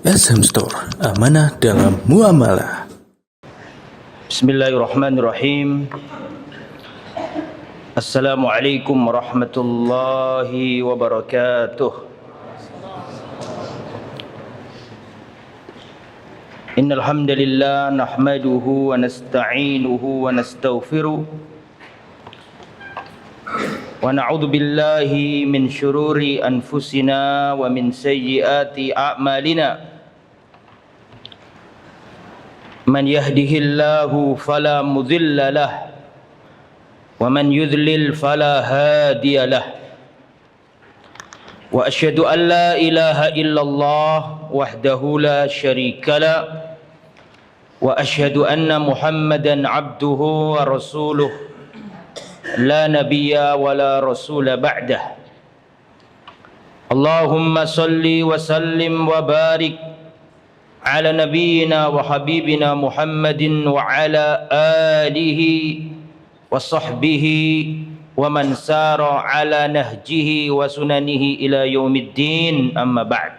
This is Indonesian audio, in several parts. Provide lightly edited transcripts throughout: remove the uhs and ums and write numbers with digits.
SM Store, amanah dalam muamalah. Bismillahirrahmanirrahim. Assalamualaikum warahmatullahi wabarakatuh. Innal hamdalillah nahmaduhu wa nasta'inuhu wa nastaghfiruh wa na'udzu billahi min syururi anfusina wa min sayyiati a'malina. Man yahdihillahu fala mudilla lah wa man yudlil fala hadiya lah. Wa asyhadu an la ilaha illallah wahdahu la syarika lah wa asyhadu anna Muhammadan abduhu wa rasuluh la nabiyya wa la rasula ba'dah. Allahumma salli wa sallim wa barik ala nabiyyina wa habibina Muhammadin wa ala alihi wa sahbihi wa man sara ala nahjihi wa sunanihi ila yaumiddin, amma ba'd.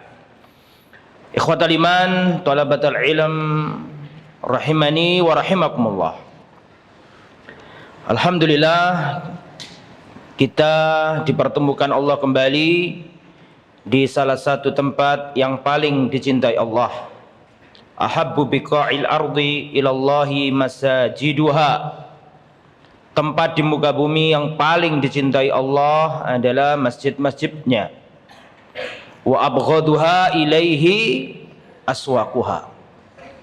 Ikhwatal iman, talabatal ilm, rahimani wa rahimakumullah. Alhamdulillah, kita dipertemukan Allah kembali di salah satu tempat yang paling dicintai Allah. Ahabbu biqa'il ardi ilallahi masajiduha. Tempat di muka bumi yang paling dicintai Allah adalah masjid-masjidnya. Wa abghaduha ilaihi aswaquha.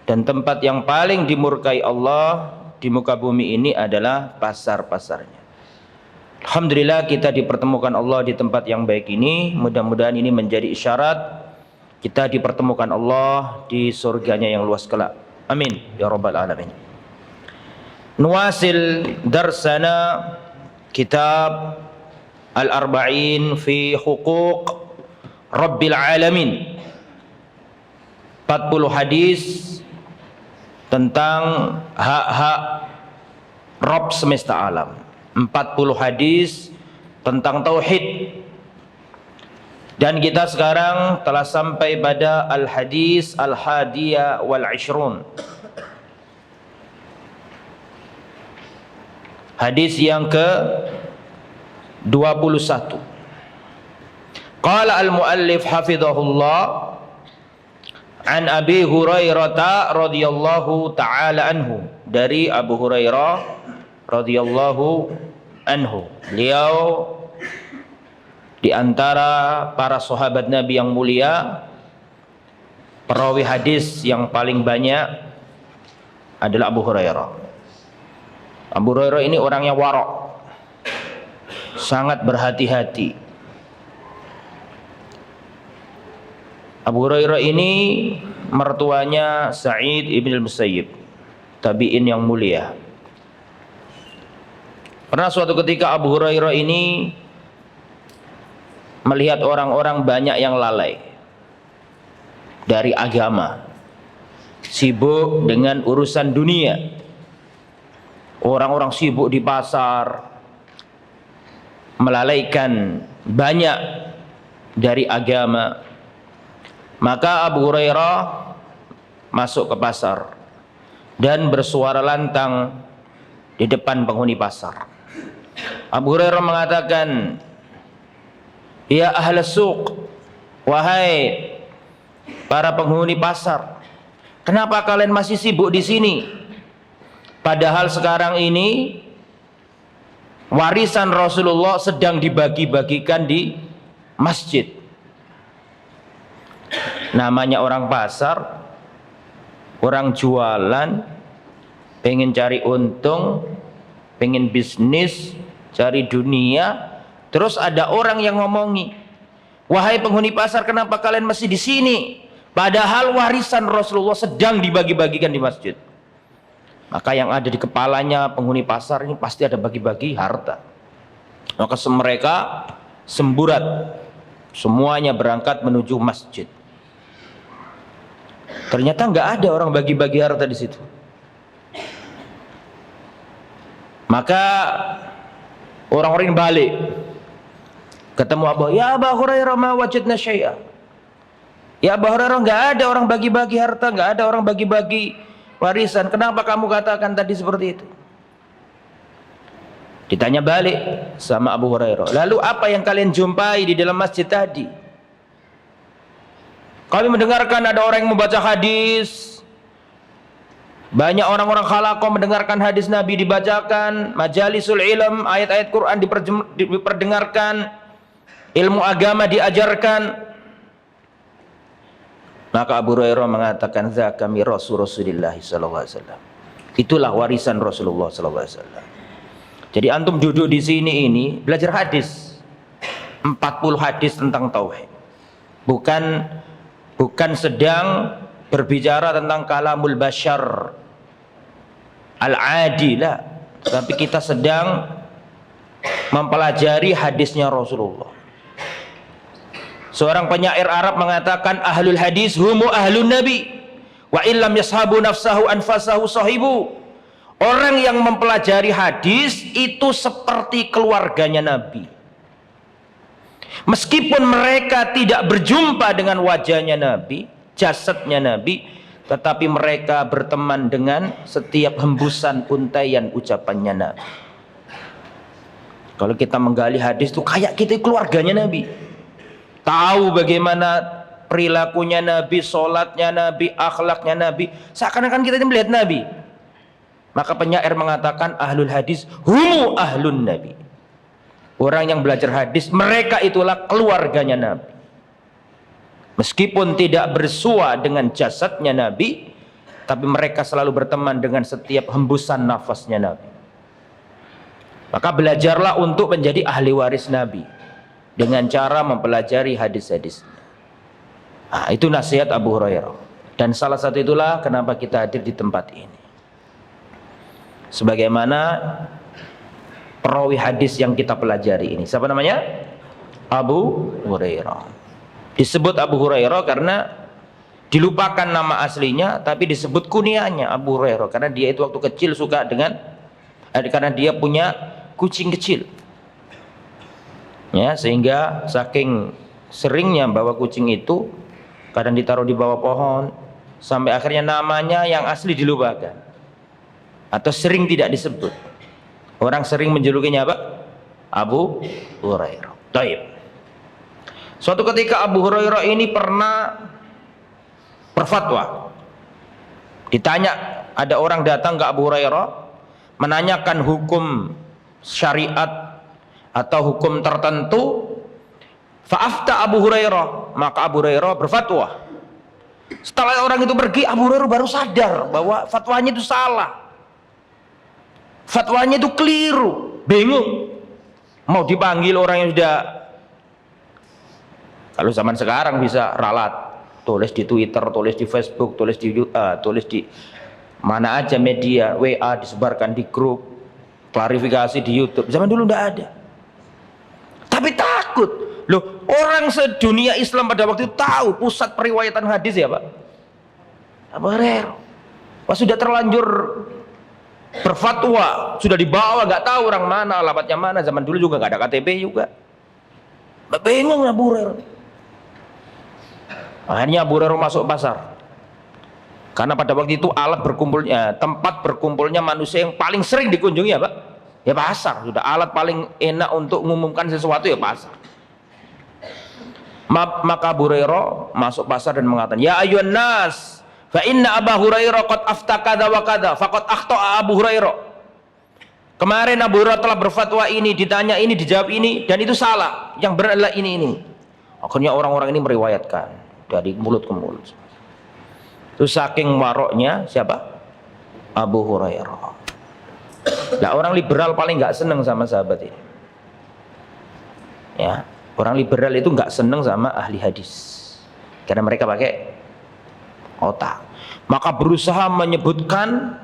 Dan tempat yang paling dimurkai Allah di muka bumi ini adalah pasar-pasarnya. Alhamdulillah kita dipertemukan Allah di tempat yang baik ini. Mudah-mudahan ini menjadi isyarat kita dipertemukan Allah di surganya yang luas kelak. Amin ya rabbal alamin. Nuwasil darsana kitab Al-Arba'in fi Huquq Rabbil Alamin. 40 hadis tentang hak-hak Rabb semesta alam. 40 hadis tentang tauhid. Dan kita sekarang telah sampai pada al-hadis al-hadiyah wal-ishrun. Hadis yang ke-21. Qala al-muallif hafizahullah an Abi Hurairah radhiyallahu ta'ala anhu. Dari Abu Hurairah radhiyallahu anhu. Beliau di antara para sahabat Nabi yang mulia, perawi hadis yang paling banyak adalah Abu Hurairah. Abu Hurairah ini orangnya warok, sangat berhati-hati. Abu Hurairah ini mertuanya Sa'id ibn al-Musayyib, tabi'in yang mulia. Pernah suatu ketika Abu Hurairah ini melihat orang-orang banyak yang lalai dari agama, sibuk dengan urusan dunia. Orang-orang sibuk di pasar, melalaikan banyak dari agama. Maka Abu Hurairah masuk ke pasar dan bersuara lantang di depan penghuni pasar. Abu Hurairah mengatakan, "Ya ahlas suq, wahai para penghuni pasar, kenapa kalian masih sibuk di sini? Padahal sekarang ini warisan Rasulullah sedang dibagi-bagikan di masjid." Namanya orang pasar, orang jualan, pengen cari untung, pengen bisnis, cari dunia. Terus ada orang yang ngomongi, "Wahai penghuni pasar, kenapa kalian masih di sini? Padahal warisan Rasulullah sedang dibagi-bagikan di masjid." Maka yang ada di kepalanya penghuni pasar ini pasti ada bagi-bagi harta. Maka mereka semburat, semuanya berangkat menuju masjid. Ternyata nggak ada orang bagi-bagi harta di situ. Maka orang-orang ini balik, ketemu Abu, "Ya Abu Hurairah, ma wajadna syai'a." Ya Abu Hurairah, nggak ada orang bagi-bagi harta, nggak ada orang bagi-bagi warisan. Kenapa kamu katakan tadi seperti itu? Ditanya balik sama Abu Hurairah, lalu apa yang kalian jumpai di dalam masjid tadi? Kami mendengarkan ada orang yang membaca hadis. Banyak orang-orang khalaqah mendengarkan hadis Nabi dibacakan, majalisul ilm, ayat-ayat Quran diperdengarkan, ilmu agama diajarkan. Maka Abu Hurairah mengatakan, "Dzaka mirasu Rasulillah sallallahu alaihi wasallam." Itulah warisan Rasulullah sallallahu alaihi wasallam. Jadi antum duduk di sini ini belajar hadis. 40 hadis tentang tauhid. Bukan sedang berbicara tentang kalamul bashar al-adi lah, tapi kita sedang mempelajari hadisnya Rasulullah. Seorang penyair Arab mengatakan, ahlul hadis humu ahlun nabi wa illam yashabu nafsahu anfasahu sahibu. Orang yang mempelajari hadis itu seperti keluarganya Nabi. Meskipun mereka tidak berjumpa dengan wajahnya Nabi, jasadnya Nabi, tetapi mereka berteman dengan setiap hembusan untaian ucapannya Nabi. Kalau kita menggali hadis itu kayak kita keluarganya Nabi. Tahu bagaimana perilakunya Nabi, sholatnya Nabi, akhlaknya Nabi. Seakan-akan kita melihat Nabi. Maka penyair mengatakan ahlul hadis humu ahlun Nabi. Orang yang belajar hadis, mereka itulah keluarganya Nabi. Meskipun tidak bersua dengan jasadnya Nabi, tapi mereka selalu berteman dengan setiap hembusan nafasnya Nabi. Maka belajarlah untuk menjadi ahli waris Nabi dengan cara mempelajari hadis-hadis. Nah, itu nasihat Abu Hurairah. Dan salah satu itulah kenapa kita hadir di tempat ini. Sebagaimana perawi hadis yang kita pelajari ini. Siapa namanya? Abu Hurairah. Disebut Abu Hurairah karena dilupakan nama aslinya, tapi disebut kunyahnya Abu Hurairah karena dia itu waktu kecil suka dengan karena dia punya kucing kecil. Ya, sehingga saking seringnya bawa kucing itu kadang ditaruh di bawah pohon sampai akhirnya namanya yang asli dilupakan atau sering tidak disebut. Orang sering menjulukinya apa? Abu Hurairah. Taib. Suatu ketika Abu Hurairah ini pernah berfatwa. Ditanya, ada orang datang ke Abu Hurairah menanyakan hukum syariat atau hukum tertentu. Fa'afta Abu Hurairah, maka Abu Hurairah berfatwa. Setelah orang itu pergi, Abu Hurairah baru sadar bahwa fatwanya itu salah. Fatwanya itu keliru, bingung. Mau dipanggil orang yang sudah, kalau zaman sekarang bisa ralat, tulis di Twitter, tulis di Facebook, tulis di mana aja media, WA disebarkan di grup, klarifikasi di YouTube. Zaman dulu enggak ada. Tapi takut. Loh, orang sedunia Islam pada waktu itu tahu pusat periwayatan hadis ya, Pak. Abu Hurairah. Pas sudah terlanjur berfatwa, sudah dibawa, nggak tahu orang mana, alamatnya mana. Zaman dulu juga nggak ada KTP juga. Bingung Abu Hurairah. Akhirnya Abu Hurairah masuk pasar. Karena pada waktu itu tempat berkumpulnya manusia yang paling sering dikunjungi ya, Pak. Ya pasar. Sudah alat paling enak untuk mengumumkan sesuatu ya pasar. Maka Abu Hurairah masuk pasar dan mengatakan, ya ayuhan nas, fa inna Abu Hurairah qad afta kada wa kada, faqad akhta'a Abu Hurairah. Kemarin Abu Hurairah telah berfatwa ini, ditanya ini, dijawab ini, dan itu salah. Yang benar adalah ini. Akhirnya orang-orang ini meriwayatkan dari mulut ke mulut. Itu saking maroknya siapa? Abu Hurairah. Nah, orang liberal paling nggak seneng sama sahabat ini. Ya, orang liberal itu nggak seneng sama ahli hadis karena mereka pakai otak. Maka berusaha menyebutkan,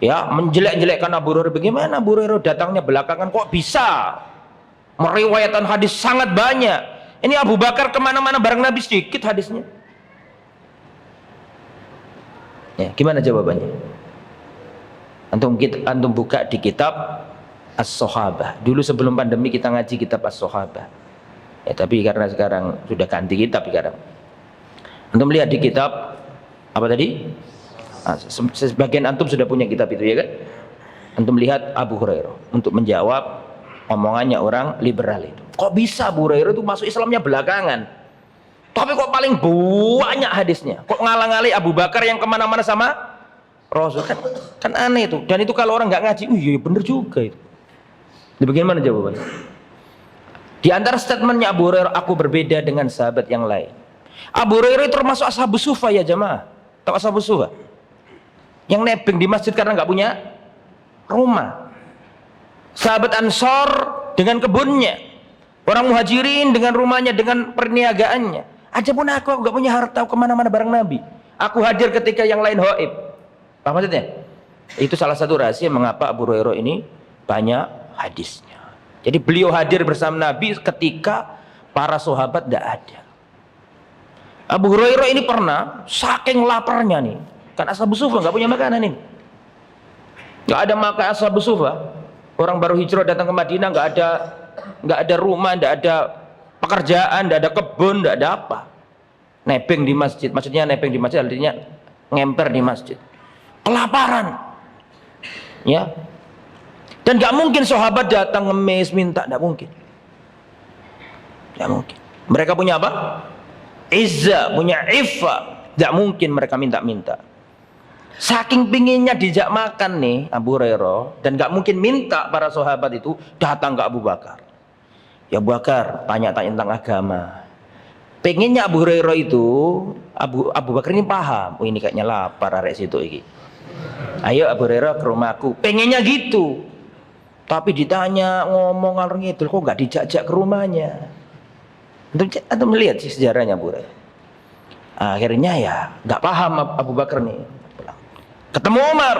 ya, menjelek-jelekkan Abu Hurairah. Bagaimana Abu Hurairah datangnya belakangan kok bisa meriwayatkan hadis sangat banyak? Ini Abu Bakar kemana-mana bareng Nabi sedikit hadisnya. Ya, gimana jawabannya? Antum buka di kitab As-Sahabah. Dulu sebelum pandemi kita ngaji kitab As-Sahabah. Ya, tapi karena sekarang sudah ganti kitab sekarang. Antum lihat di kitab apa tadi? Sebagian antum sudah punya kitab itu ya kan? Antum lihat Abu Hurairah untuk menjawab omongannya orang liberal itu. Kok bisa Abu Hurairah itu masuk Islamnya belakangan? Tapi kok paling banyak hadisnya? Kok ngalang-ngalai Abu Bakar yang kemana-mana sama Rasul? Kan aneh itu. Dan itu kalau orang nggak ngaji, iya bener juga itu. Ini bagaimana jawabannya? Di antara statementnya Abu Hurairah, aku berbeda dengan sahabat yang lain. Abu Hurairah itu termasuk ashabus sufa ya jamaah. Tahu ashabus sufa? Yang nebeng di masjid karena nggak punya rumah. Sahabat Ansor dengan kebunnya, orang Muhajirin dengan rumahnya, dengan perniagaannya. Adapun aku nggak punya harta, kemana-mana bareng Nabi. Aku hadir ketika yang lain haib. Apa maksudnya? Itu salah satu rahasia mengapa Abu Hurairah ini banyak hadisnya. Jadi beliau hadir bersama Nabi ketika para sahabat tidak ada. Abu Hurairah ini pernah saking laparnya nih, kan ashabus sufa nggak punya makanan ini, nggak ada makan ashabus sufa. Orang baru hijrah datang ke Madinah, nggak ada rumah, nggak ada pekerjaan, nggak ada kebun, nggak ada apa. Nebeng di masjid, maksudnya nebeng di masjid artinya ngemper di masjid. Kelaparan, ya. Dan nggak mungkin sahabat datang ngemis minta, nggak mungkin. Nggak mungkin. Mereka punya apa? Izza, punya iffa. Nggak mungkin mereka minta-minta. Saking pinginnya dijak makan nih Abu Hurairah, dan nggak mungkin minta para sahabat itu datang ke Abu Bakar. Ya Abu Bakar, tanya-tanya tentang agama. Pengennya Abu Hurairah itu, Abu Bakar ini paham, oh ini kayaknya lapar arek situ iki. Ayo Abu Hurairah ke rumahku. Pengennya gitu. Tapi ditanya ngomong ngalor ngidul, kok nggak dijak-jak ke rumahnya. Antum melihat sih sejarahnya Abu Hurairah. Akhirnya ya nggak paham Abu Bakar nih. Ketemu Umar,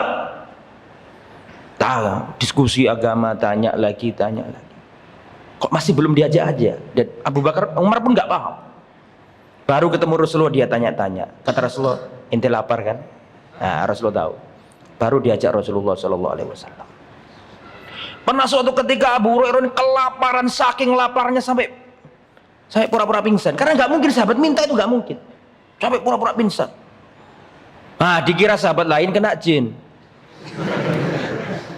diskusi agama, tanya lagi. Kok masih belum diajak aja? Dan Umar pun nggak paham. Baru ketemu Rasulullah dia tanya-tanya. Kata Rasulullah, ente lapar kan? Nah, Rasulullah tahu. Baru diajak Rasulullah SAW. Pernah suatu ketika Abu Hurairah ini kelaparan, saking laparnya sampai pura-pura pingsan. Karena nggak mungkin sahabat minta, itu nggak mungkin. Sampai pura-pura pingsan. Dikira sahabat lain kena jin.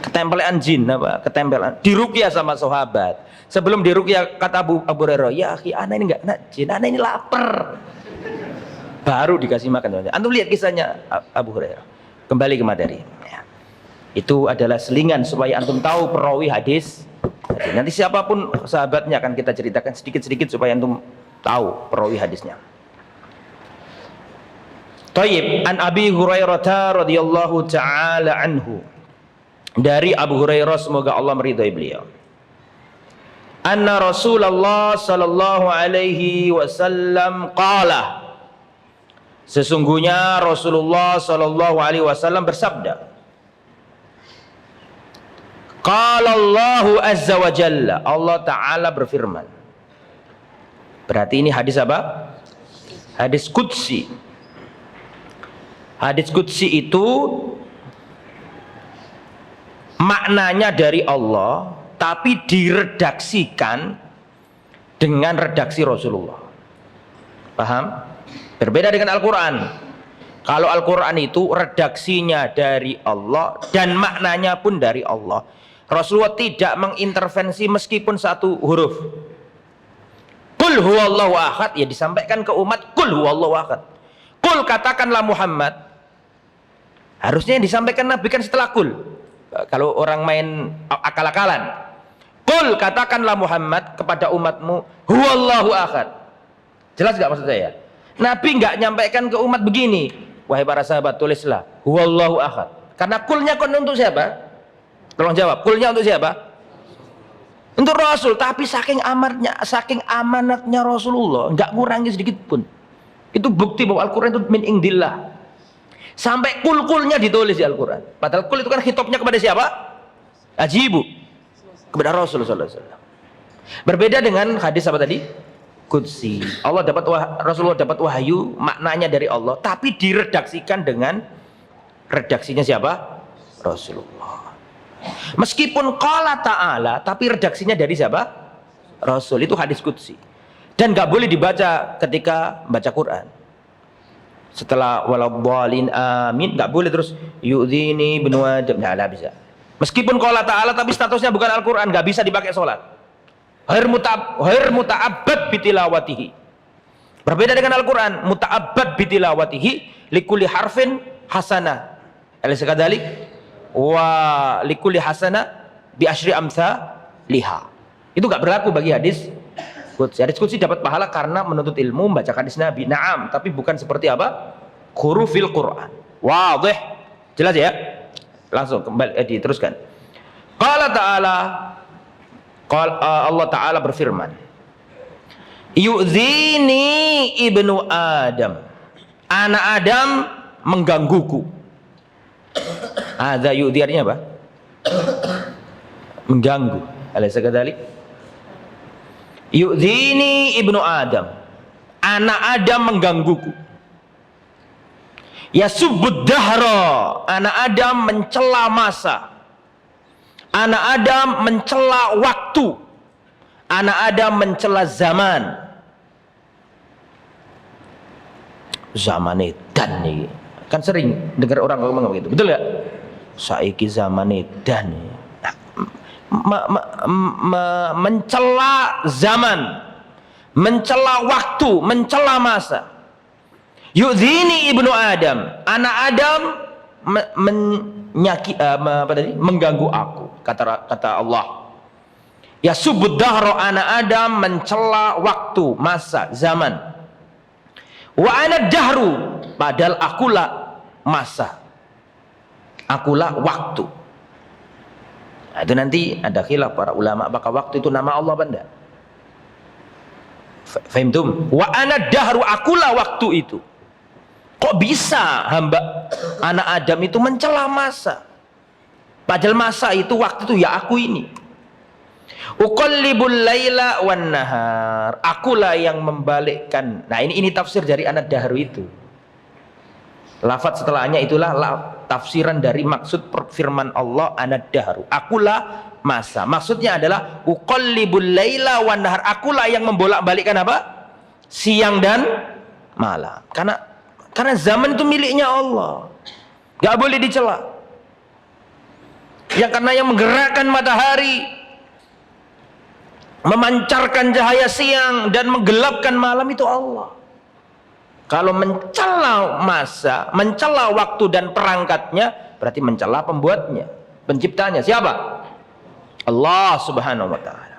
Ketempelan jin apa? Ketempelan. Diruqyah sama sahabat. Sebelum diruqyah kata Abu Hurairah, "Ya akhi, ana ini enggak kena jin, ana ini lapar." Baru dikasih makan. Antum lihat kisahnya Abu Hurairah. Kembali ke materi. Ya. Itu adalah selingan supaya antum tahu perawi hadis. Jadi, nanti siapapun sahabatnya akan kita ceritakan sedikit-sedikit supaya antum tahu perawi hadisnya. Tayyib, an Abi Hurairah radhiyallahu taala anhu. Dari Abu Hurairah, semoga Allah meridhai beliau. Anna Rasulullah sallallahu alaihi wasallam qala. Sesungguhnya Rasulullah sallallahu alaihi wasallam bersabda. Qala Allahu azza wa jalla. Allah taala berfirman. Berarti ini hadis apa? Hadis qudsi. Hadis qudsi itu maknanya dari Allah, tapi diredaksikan dengan redaksi Rasulullah. Paham? Berbeda dengan Al-Quran. Kalau Al-Quran itu redaksinya dari Allah dan maknanya pun dari Allah. Rasulullah tidak mengintervensi meskipun satu huruf. Qul huwallahu ahad, ya disampaikan ke umat, qul huwallahu ahad. Qul, katakanlah Muhammad. Harusnya yang disampaikan Nabi kan setelah qul. Kalau orang main akal-akalan, qul, katakanlah Muhammad kepada umatmu, huwallahu ahad. Jelas gak maksud saya? Nabi nggak nyampaikan ke umat begini, wahai para sahabat, tulislah huwallahu ahad. Karena qulnya kon untuk siapa? Tolong jawab, qulnya untuk siapa? Untuk Rasul. Tapi saking amanatnya Rasulullah, nggak kurangi sedikit pun. Itu bukti bahwa Al-Quran itu min indillah. Sampai kul-kulnya ditulis di Al-Quran. Padahal kul itu kan hitopnya kepada siapa? Ajibu. Kepada Rasulullah SAW. Berbeda dengan hadis apa tadi? Qudsi. Rasulullah dapat wahyu, maknanya dari Allah, tapi diredaksikan dengan redaksinya siapa? Rasulullah. Meskipun qala ta'ala, tapi redaksinya dari siapa? Rasul. Itu hadis qudsi. Dan gak boleh dibaca ketika baca Quran. Setelah waladhdallin amin, nggak boleh terus yu'dzini ibnu Adam. Nggak bisa. Meskipun qala ta'ala tapi statusnya bukan Al-Qur'an, nggak bisa dipakai salat. Ghair muta'abbad bitilawatihi. Berbeda dengan Al-Qur'an, muta'abbad bitilawatihi likulli harfin hasanah. Alaysa kadzalik? Wa likulli hasanah bi asyri amsalihha. Itu nggak berlaku bagi hadis qudsi. Hadis qudsi dapat pahala karena menuntut ilmu, membaca hadis Nabi. Naam, tapi bukan seperti apa? Hurufil Quran. Wadih. Jelas ya? Langsung kembali diteruskan. Qala ta'ala, Allah Ta'ala berfirman, yu'dzini ibnu Adam. Anak Adam menggangguku. Ada yu'dzi artinya apa? Mengganggu. Alaysa kadzalik? Yu'dzini ibnu Adam. Anak Adam menggangguku. Yasubbud dahra. Anak Adam mencela masa. Anak Adam mencela waktu. Anak Adam mencela zaman. Zaman edan nih. Kan sering dengar orang ngomong begitu. Betul enggak? Saiki zaman edan. Mencela zaman, mencela waktu, mencela masa. Yu'dzini ibnu Adam. Anak Adam mengganggu aku, kata Allah. Yasubbud dahra. Anak Adam mencela waktu, masa, zaman. Wa ana dahru. Padahal akulah masa, akulah waktu. Nah, itu nanti ada khilaf para ulama, apakah waktu itu nama Allah apa enggak? Fahimtum? Wa ana dahru, akulah waktu itu. Kok bisa hamba anak Adam itu mencela masa? Padahal masa itu, waktu itu ya aku ini. Uqallibul laila wan nahar. Akulah yang membalikkan. Nah, ini tafsir dari anak dahru itu. Lafaz setelahnya itulah tafsiran dari maksud firman Allah anak dahru. Akulah masa. Maksudnya adalah uqallibul laila wan nahar. Akulah yang membolak-balikkan apa? Siang dan malam. Karena zaman itu miliknya Allah. Gak boleh dicela. Karena yang menggerakkan matahari, memancarkan cahaya siang dan menggelapkan malam itu Allah. Kalau mencela masa, mencela waktu dan perangkatnya, berarti mencela pembuatnya, penciptanya. Siapa? Allah Subhanahu wa taala.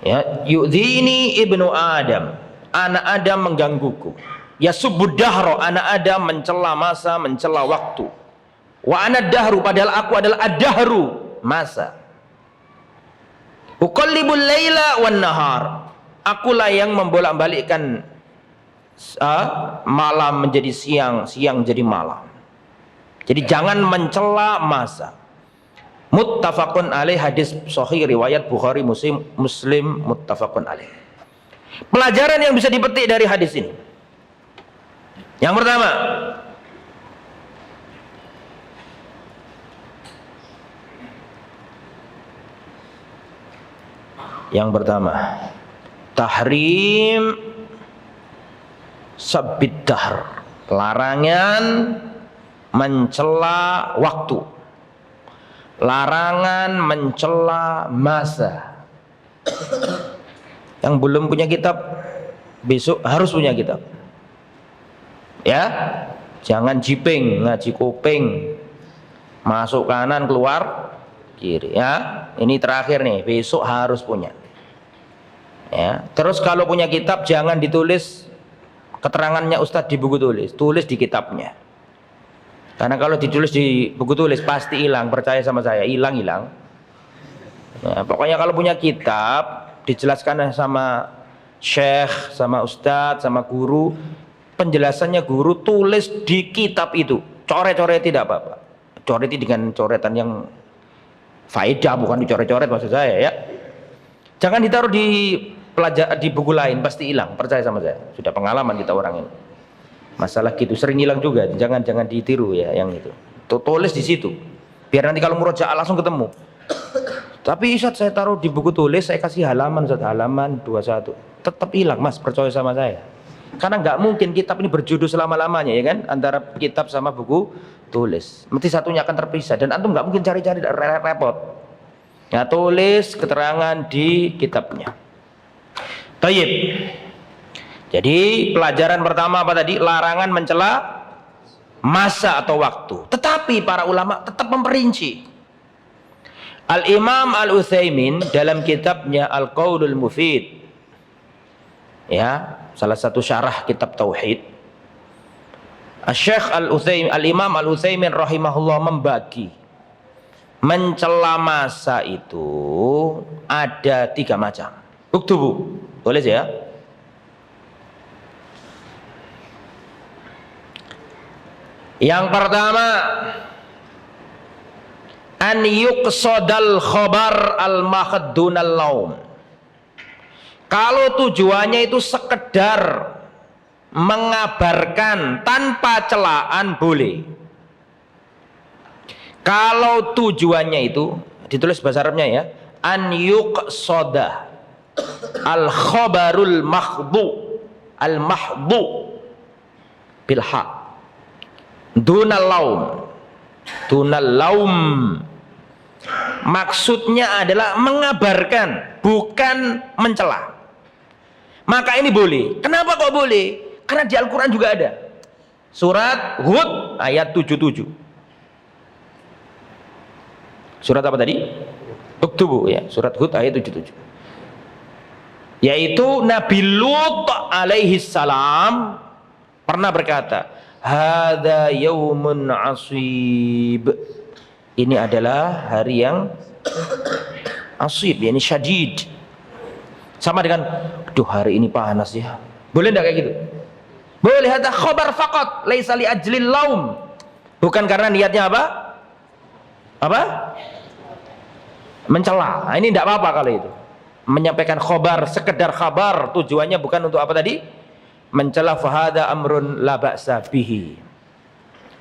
Ya, yu'dzini ibnu Adam. Anak Adam menggangguku. Yasubbud dahra. Anak Adam mencela masa, mencela waktu. Wa ana dahru. Padahal aku adalah ad-dahru, masa. Uqallibul laila wan nahar. Akulah yang membolak-balikkan malam menjadi siang, siang menjadi malam. Jadi jangan mencela masa. Muttafaqun alaih, hadis sahih riwayat Bukhari, Muslim muttafaqun alaih. Pelajaran yang bisa dipetik dari hadis ini. Yang pertama, tahrim sabbid dahr, larangan mencela waktu, larangan mencela masa. Yang belum punya kitab, besok harus punya kitab. Ya, jangan jiping, ngaji kuping, masuk kanan keluar kiri. Ya, ini terakhir nih, besok harus punya. Ya, terus kalau punya kitab jangan ditulis keterangannya Ustadz di buku tulis, tulis di kitabnya. Karena kalau ditulis di buku tulis pasti hilang, percaya sama saya, hilang. Ya, pokoknya kalau punya kitab dijelaskan sama syekh, sama ustadz, sama guru, penjelasannya guru, tulis di kitab itu. Coret-coret tidak apa-apa. Coret dengan coretan yang faedah, bukan dicoret-coret maksud saya ya. Jangan ditaruh di buku lain, pasti hilang, percaya sama saya. Sudah pengalaman kita orang ini. Masalah gitu sering hilang juga, jangan ditiru ya yang itu. Tulis di situ. Biar nanti kalau murojaah langsung ketemu. Tapi Ustaz, saya taruh di buku tulis, saya kasih halaman, Ustaz, halaman 21. Tetap hilang, Mas, percaya sama saya. Karena nggak mungkin kitab ini berjudul selama-lamanya, ya kan? Antara kitab sama buku tulis. Mesti satunya akan terpisah. Dan antum nggak mungkin cari-cari repot. Ya, tulis keterangan di kitabnya. Tayyib. Jadi pelajaran pertama apa tadi? Larangan mencela masa atau waktu. Tetapi para ulama tetap memperinci. Al-Imam Al-Utsaimin dalam kitabnya Al-Qaulul Mufid, ya, salah satu syarah kitab tauhid, Syekh Al-Imam Al-Utsaimin rahimahullah membagi mencela masa itu ada 3 macam. Uktubu, tulis ya. Yang pertama, an yuqsadal khabar al-mahdunal laum. Kalau tujuannya itu sekedar mengabarkan tanpa celaan boleh. Kalau tujuannya itu ditulis bahasa Arabnya ya, an yuqsada al khabarul mahdhu, al mahdhu bil ha dunal laum, dunal laum, maksudnya adalah mengabarkan, bukan mencela. Maka ini boleh. Kenapa kok boleh? Karena di Al-Quran juga ada. Surat Hud ayat 77. Surat apa tadi? Uktubu ya, surat Hud ayat 77. Yaitu Nabi Lut alaihi salam pernah berkata, "Hadza yaumun asib." Ini adalah hari yang asib, yakni syadid. Sama dengan, aduh hari ini panas ya. Boleh enggak kayak gitu? Boleh, hadza khabar faqat, laisa li ajlil laum. Bukan karena niatnya apa? Apa? Mencela. Nah, ini enggak apa-apa kalau itu. Menyampaikan khabar, sekedar khabar, tujuannya bukan untuk apa tadi? Mencela, fahada amrun la ba'sa bihi.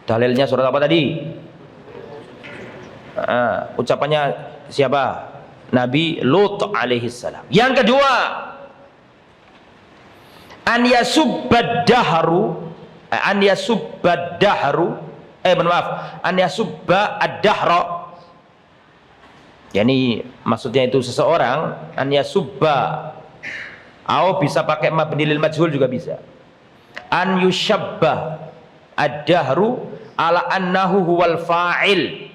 Dalilnya surat apa tadi? Ucapannya siapa? Nabi Lut alaihi salam. Yang kedua, an yasubbad dahru, an yasubba ad-dahra. Yani maksudnya itu seseorang, an yasubba, atau bisa pakai mabni lil majhul juga bisa. An yushabbah ad-dahru ala annahu huwal fa'il.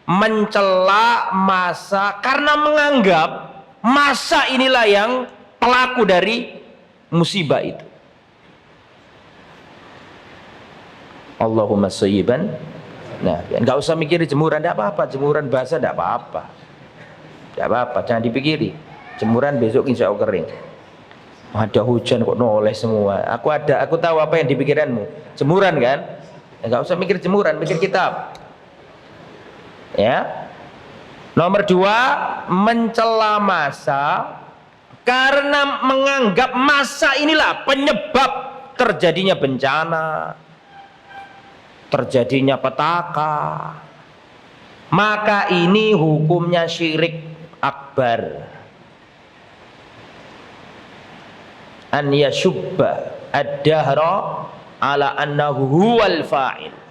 Mencela masa karena menganggap masa inilah yang pelaku dari musibah itu. Allahumma sayyiban. Nah, enggak usah mikir jemuran, enggak apa-apa. Jemuran basah enggak apa-apa. Enggak apa-apa, jangan dipikiri. Jemuran besok insya Allah kering. Ada hujan kok noleh semua. Aku tahu apa yang dipikiranmu. Jemuran kan? Enggak usah mikir jemuran, mikir kitab. Ya. Nomor 2, mencela masa karena menganggap masa inilah penyebab terjadinya bencana, terjadinya petaka. Maka ini hukumnya syirik akbar. An yashubba ad-dahra ala annahu huwal fa'il.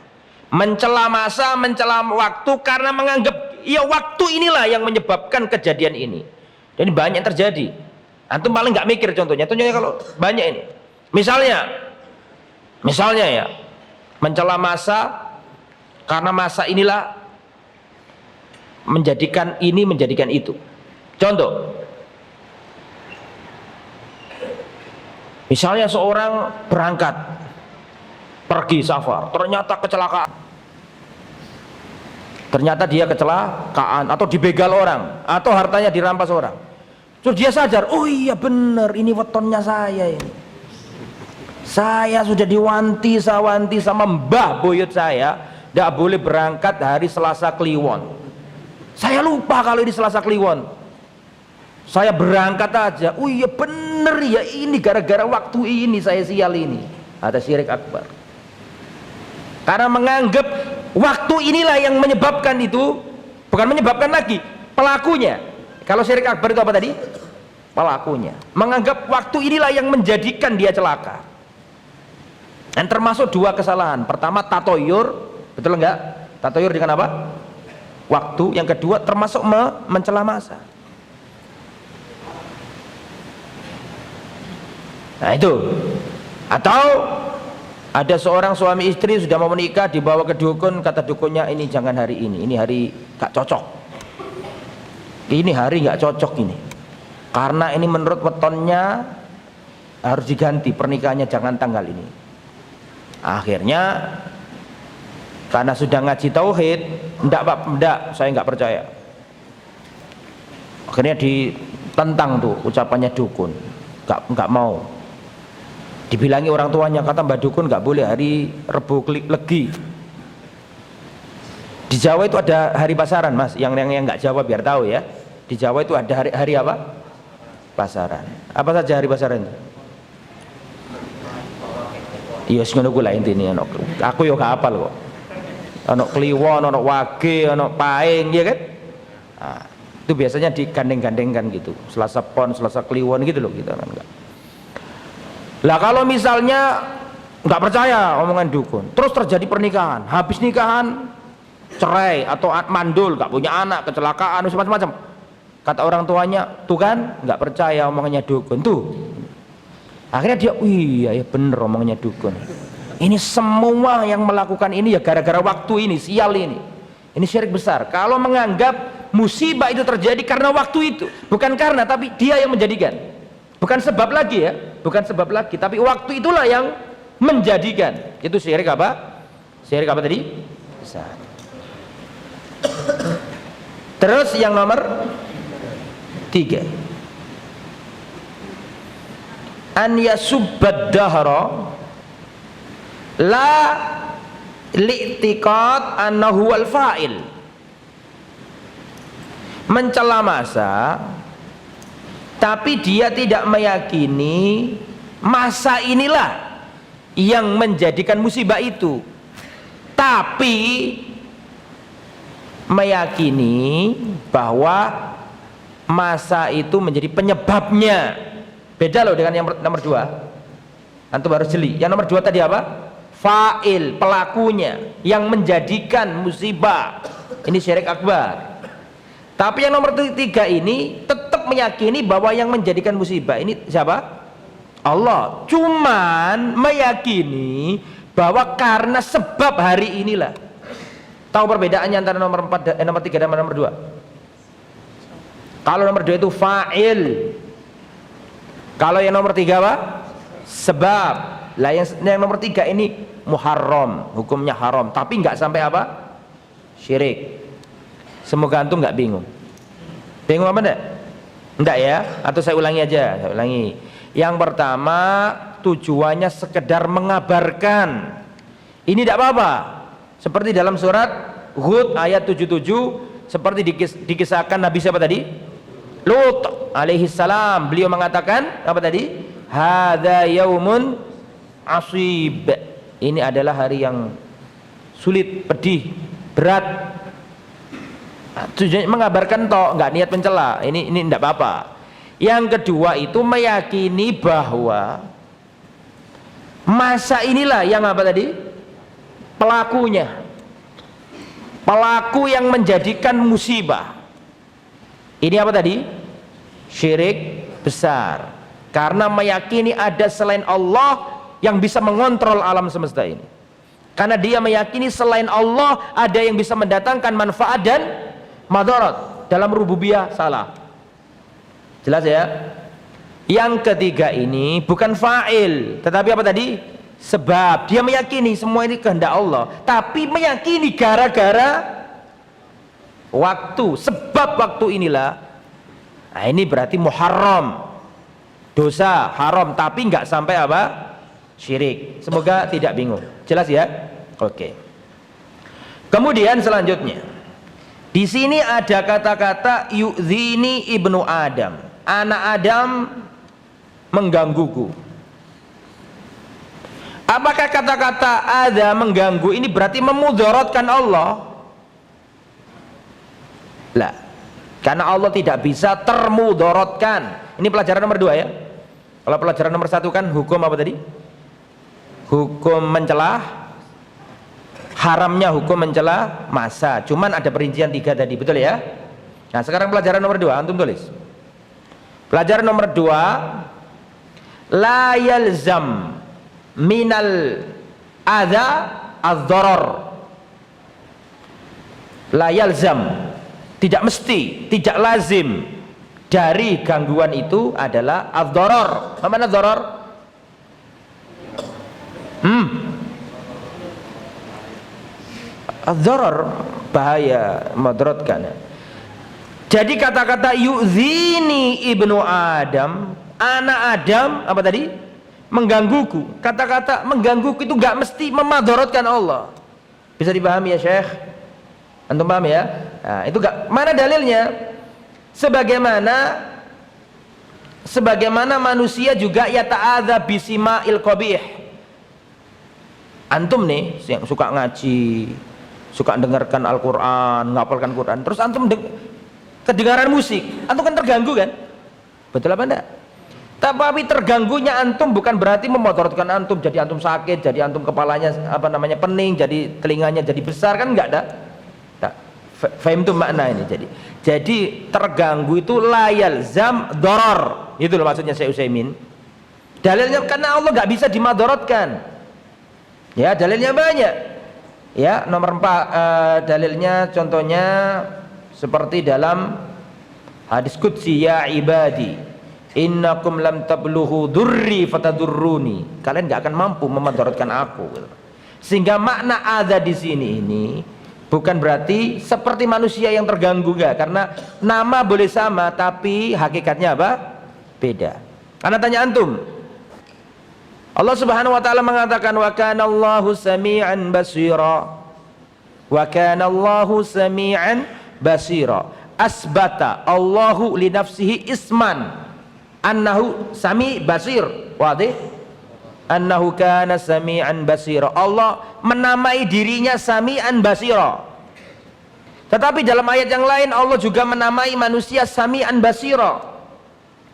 Mencela masa, mencela waktu karena menganggap ya waktu inilah yang menyebabkan kejadian ini. Dan banyak yang terjadi. Antum paling nggak mikir contohnya. Contohnya kalau banyak ini. Misalnya ya, mencela masa karena masa inilah menjadikan ini menjadikan itu. Contoh. Misalnya seorang berangkat pergi safar, ternyata kecelakaan. Ternyata dia kecelakaan atau dibegal orang atau hartanya dirampas orang. Terus dia sadar, oh iya benar, ini wetonnya saya ini. Saya sudah diwanti sama mbah buyut saya, tidak boleh berangkat hari Selasa Kliwon. Saya lupa kalau ini Selasa Kliwon. Saya berangkat aja. Oh iya benar ya, ini gara-gara waktu ini saya sial ini. Ada syirik akbar. Karena menganggap waktu inilah yang menyebabkan itu, bukan menyebabkan lagi, pelakunya. Kalau syirik akbar itu apa tadi? Pelakunya. Menganggap waktu inilah yang menjadikan dia celaka. Dan termasuk dua kesalahan. Pertama tatoyur, betul enggak? Tatoyur dengan apa? Waktu. Yang kedua termasuk mencela masa. Nah itu. Atau ada seorang suami istri sudah mau menikah, dibawa ke dukun, kata dukunnya ini jangan hari ini hari gak cocok. Ini hari gak cocok ini. Karena ini menurut wetonnya harus diganti pernikahannya, jangan tanggal ini. Akhirnya karena sudah ngaji tauhid, enggak Pak, enggak, saya enggak percaya. Akhirnya ditentang tuh ucapannya dukun, enggak mau. Dibilangi orang tuanya, kata Mbak Dukun enggak boleh hari Rebo Legi. Di Jawa itu ada hari pasaran, Mas. Yang enggak Jawa biar tahu ya. Di Jawa itu ada hari apa? Pasaran. Apa saja hari pasaran itu? Iya, ngono ku lah intine ana. Aku yo gak hafal kok. Ana kliwon, ana wage, ana paing, ya kan? Nah, itu biasanya digandeng-gandengkan gitu. Selasa Pon, Selasa Kliwon gitu loh kita kan enggak. Lah kalau misalnya nggak percaya omongan dukun, terus terjadi pernikahan, habis nikahan cerai atau mandul, nggak punya anak, kecelakaan, macam-macam. Kata orang tuanya, tuh kan nggak percaya omongannya dukun tuh. Akhirnya dia, iya ya bener omongannya dukun. Ini semua yang melakukan ini ya gara-gara waktu ini, sial ini. Ini syirik besar. Kalau menganggap musibah itu terjadi karena waktu itu, bukan karena, tapi dia yang menjadikan. Bukan sebab lagi ya, bukan sebab lagi, tapi waktu itulah yang menjadikan. Itu syirik apa? Syirik apa tadi? Besar. Terus yang nomor 3, an yasubbad dahra la li'tiqad annahu wal fa'il. Mencela masa tapi dia tidak meyakini masa inilah yang menjadikan musibah itu, tapi meyakini bahwa masa itu menjadi penyebabnya. Beda loh dengan yang nomor 2. Antum harus jeli. Yang nomor 2 tadi apa? Fa'il, pelakunya yang menjadikan musibah. Ini syirik akbar. Tapi yang nomor 3 ini tetap meyakini bahwa yang menjadikan musibah ini siapa? Allah. Cuman meyakini bahwa karena sebab hari inilah. Tahu perbedaannya antara nomor 3 dan nomor 2? Kalau nomor 2 itu fa'il. Kalau yang nomor 3 apa? Sebab. Lah yang nomor 3 ini muharram, hukumnya haram, tapi nggak sampai apa? Syirik. Semoga antum nggak bingung. Bingung apa enggak? Enggak ya? Atau saya ulangi aja, saya ulangi. Yang pertama, tujuannya sekedar mengabarkan. Ini tidak apa-apa. Seperti dalam surat Hud ayat 77, seperti dikisahkan Nabi siapa tadi? Lut alaihi salam. Beliau mengatakan apa tadi? Hadza yaumun asib. Ini adalah hari yang sulit, pedih, berat. Tujuannya mengabarkan toh, nggak niat mencela. Ini tidak apa-apa. Yang kedua itu meyakini bahwa masa inilah yang apa tadi? Pelakunya. Pelaku yang menjadikan musibah. Ini apa tadi? Syirik besar. Karena meyakini ada selain Allah yang bisa mengontrol alam semesta ini. Karena dia meyakini selain Allah ada yang bisa mendatangkan manfaat dan madarat. Dalam rububiyah salah. Jelas ya? Yang ketiga ini bukan fa'il, tetapi apa tadi? Sebab. Dia meyakini semua ini kehendak Allah, tapi meyakini gara-gara waktu, sebab waktu inilah. Nah, ini berarti muharram, dosa haram, tapi nggak sampai apa? Syirik. Semoga tidak bingung. Jelas ya? Oke. Kemudian selanjutnya, di sini ada kata-kata yu'zini ibnu Adam. Anak Adam menggangguku. Apakah kata-kata ada mengganggu ini berarti memudaratkan Allah? Lah, karena Allah tidak bisa termudaratkan. Ini pelajaran nomor 2 ya. Kalau pelajaran nomor 1 kan hukum apa tadi? hukum mencela, haramnya hukum mencela masa. Cuman ada perincian 3 tadi, betul ya? Nah, sekarang pelajaran nomor 2, antum tulis. Pelajaran nomor 2, la yalzam minal adza adz-dharar. La yalzam, tidak mesti, tidak lazim dari gangguan itu adalah adz-dharar. Apa makna dharar? Adz-dharar, bahaya, mudaratkan. Jadi kata-kata yu'zini ibnu Adam, anak Adam, apa tadi? Menggangguku. Kata-kata menggangguku itu gak mesti memadaratkan Allah. Bisa dipahami ya Syekh? Antum paham ya? Nah, itu gak, mana dalilnya? Sebagaimana manusia juga yata'adza bisima'il qabih. Antum nih yang suka ngaji, suka dengarkan Al-Qur'an, ngapalkan Quran, terus antum kedengaran musik, antum kan terganggu kan? Betul apa enggak? Tapi terganggunya antum bukan berarti memotorkan antum, jadi antum sakit, jadi antum kepalanya pening, jadi telinganya jadi besar, kan enggak ada. Fahim tuh makna ini. Jadi terganggu itu layal zam doror, itu loh maksudnya Syekh Utsaimin. Dalilnya karena Allah nggak bisa dimadorotkan. Ya, dalilnya banyak. Ya, nomor 4 dalilnya contohnya seperti dalam hadis qudsi, ya ibadi innakum lam tablughu durri fatadurruni. Kalian nggak akan mampu memadorotkan aku. Sehingga makna ada di sini ini bukan berarti seperti manusia yang terganggu, enggak, karena nama boleh sama tapi hakikatnya apa? Beda. Karena tanya antum, Allah Subhanahu wa taala mengatakan wa kana Allahu sami'an basira. Wa kana Allahu sami'an basira. Asbata Allahu li nafsihi isman annahu sami basir. Wadih? Annahu kana sami'an basira. Allah menamai dirinya sami'an basira. Tetapi dalam ayat yang lain Allah juga menamai manusia sami'an basira.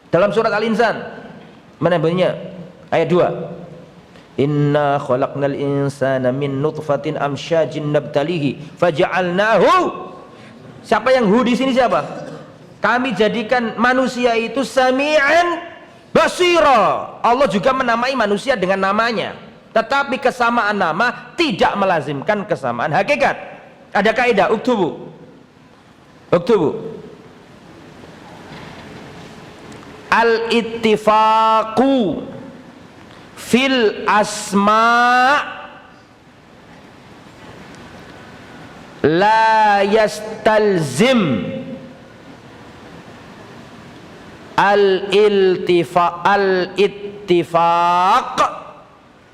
Dalam surat Al-Insan, mana bunyinya? Ayat 2. Inna khalaqnal insana min nutfatin amsyajin nabtalihi faja'alnahu. Siapa yang hu di sini siapa? Kami jadikan manusia itu sami'an basira. Allah juga menamai manusia dengan namanya, tetapi kesamaan nama tidak melazimkan kesamaan hakikat. Ada kaidah, uktubu al-ittifaqu fil asma la yastalzim al-ittifaq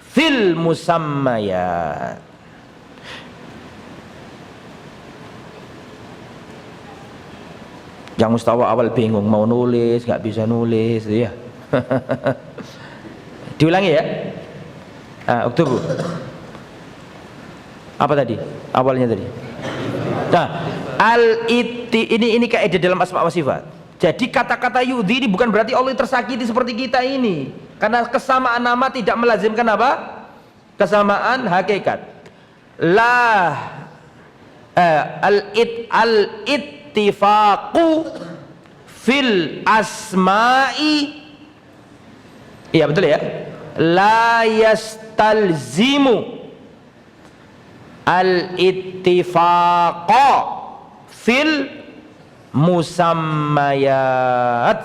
fil musammayat. Yang mustawa awal bingung mau nulis, nggak bisa nulis, ya. Diulangi ya. Oktober. Apa tadi? Awalnya tadi. Nah, ini kaidah dalam asma wa sifat. Jadi kata-kata yudhi ini bukan berarti Allah tersakiti seperti kita ini. Karena kesamaan nama tidak melazimkan apa? Kesamaan hakikat. Al-ittifaqu fil asma'i. Iya betul ya. La yastalzimu al-ittifaqa fil musammayat.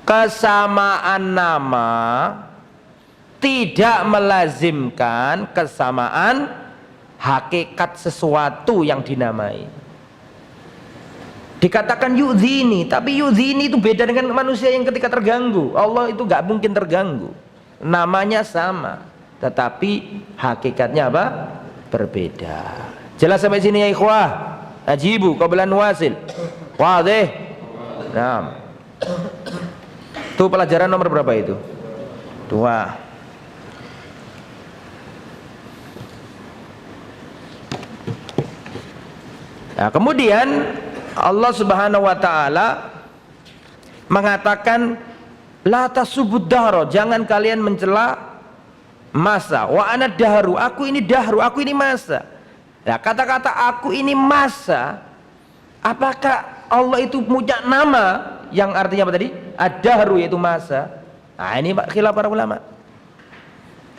Kesamaan nama tidak melazimkan kesamaan hakikat sesuatu yang dinamai. Dikatakan yu'dzini, tapi yu'dzini itu beda dengan manusia yang ketika terganggu. Allah itu gak mungkin terganggu, namanya sama, tetapi hakikatnya apa? Berbeda. Jelas sampai sini ya ikhwah? Ajibu qablan wasil. Wadih. Nah, itu pelajaran nomor berapa itu? 2. Nah, kemudian Allah Subhanahu wa taala mengatakan la tasubud dahra, jangan kalian mencela masa. Wa ana dahru, aku ini dahru, aku ini masa. Nah, kata-kata aku ini masa, apakah Allah itu punya nama yang artinya apa tadi? Ad-dahru yaitu masa. Nah, ini khilaf para ulama.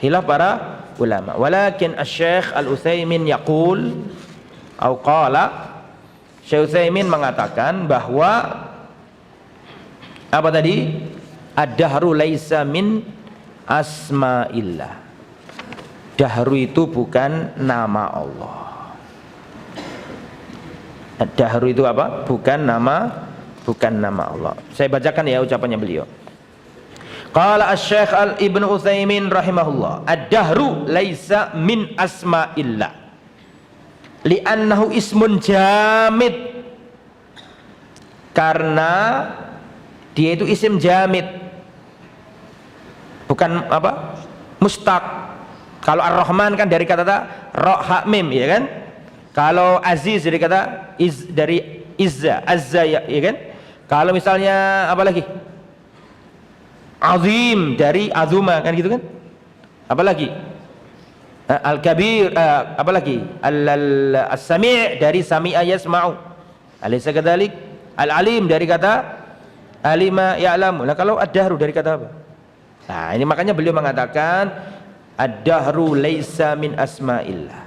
Khilaf para ulama. Walakin Asy-Syaikh Al-Utsaimin yaqul atau qala, Syekh Utsaimin mengatakan bahwa apa tadi? Ad-dahru laisa min asma'illah. Dahru itu bukan nama Allah. Ad-dahru itu apa? Bukan nama Allah. Saya bacakan ya ucapannya beliau. Qala Asy-Syaikh Ibnu Utsaimin rahimahullah, ad-dahru laisa min asma'illah. Li'annahu ismun jamid. Karena dia itu isim jamid. Bukan apa? Mustaq. Kalau Ar-Rahman kan dari kata ra ha mim, ya kan? Kalau Aziz dari kata dari izza, azza, ya kan? Kalau misalnya apa lagi? Azim dari azuma, kan gitu kan? Apa lagi? Al-kabir, apa lagi? As-sami' dari sami'a yasma'u. Alaysa kadzalik? Al-alim dari kata alima ya'lamu. Nah, kalau ad-dahru dari kata apa? Nah, ini makanya beliau mengatakan ad-dahru laisa min asma'illah.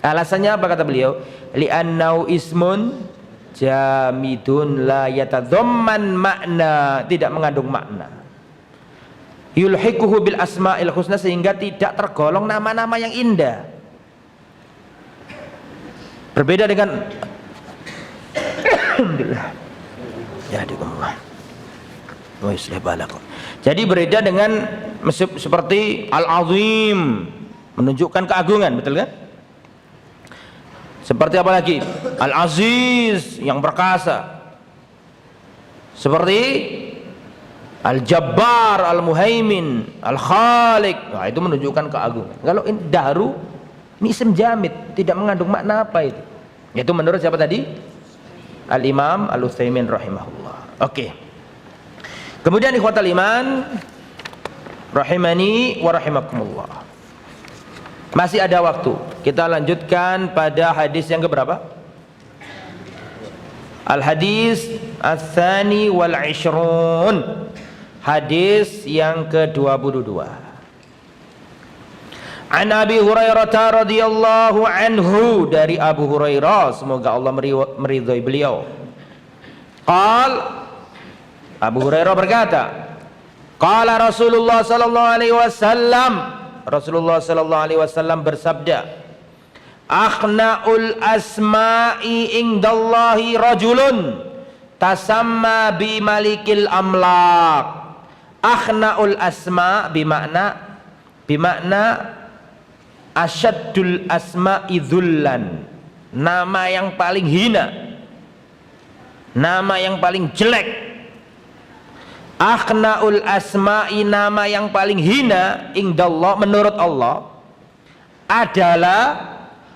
Alasannya apa kata beliau? Li'annau ismun jamidun la yatadhamman makna, tidak mengandung makna. Yulhiquhu bil asma'il husna, sehingga tidak tergolong nama-nama yang indah. Berbeda dengan alhamdulillah. Ya dikumullah. Wa yuslih balakum. Jadi berbeda dengan seperti al-azim, menunjukkan keagungan, betul kan? Seperti apa lagi? Al-Aziz, yang perkasa. Seperti Al-Jabbar, Al-Muhaimin, Al-Khaliq. Nah, itu menunjukkan keagungan. Kalau ini dahru, ini isim jamid, tidak mengandung makna apa itu. Itu menurut siapa tadi? Al-Imam Al-Utsaimin rahimahullah. Oke. Kemudian ikhwatal iman rahimani wa rahimakumullah. Masih ada waktu. Kita lanjutkan pada hadis yang keberapa? Al-hadis ats-tsani wal 'ishrun. Hadis yang ke-22. An Abi Hurairah radhiyallahu anhu, dari Abu Hurairah, semoga Allah meridhai beliau. Abu Hurairah berkata, qala Rasulullah sallallahu alaihi wasallam, Rasulullah sallallahu alaihi wasallam bersabda, akhna'ul asma'i indallahi rajulun tasamma bi malikil amlak. Akhna'ul asma' bimakna asyaddul asma'i dhullan, nama yang paling hina, nama yang paling jelek. Akhna'ul asma'i, nama yang paling hina indallah, menurut Allah, adalah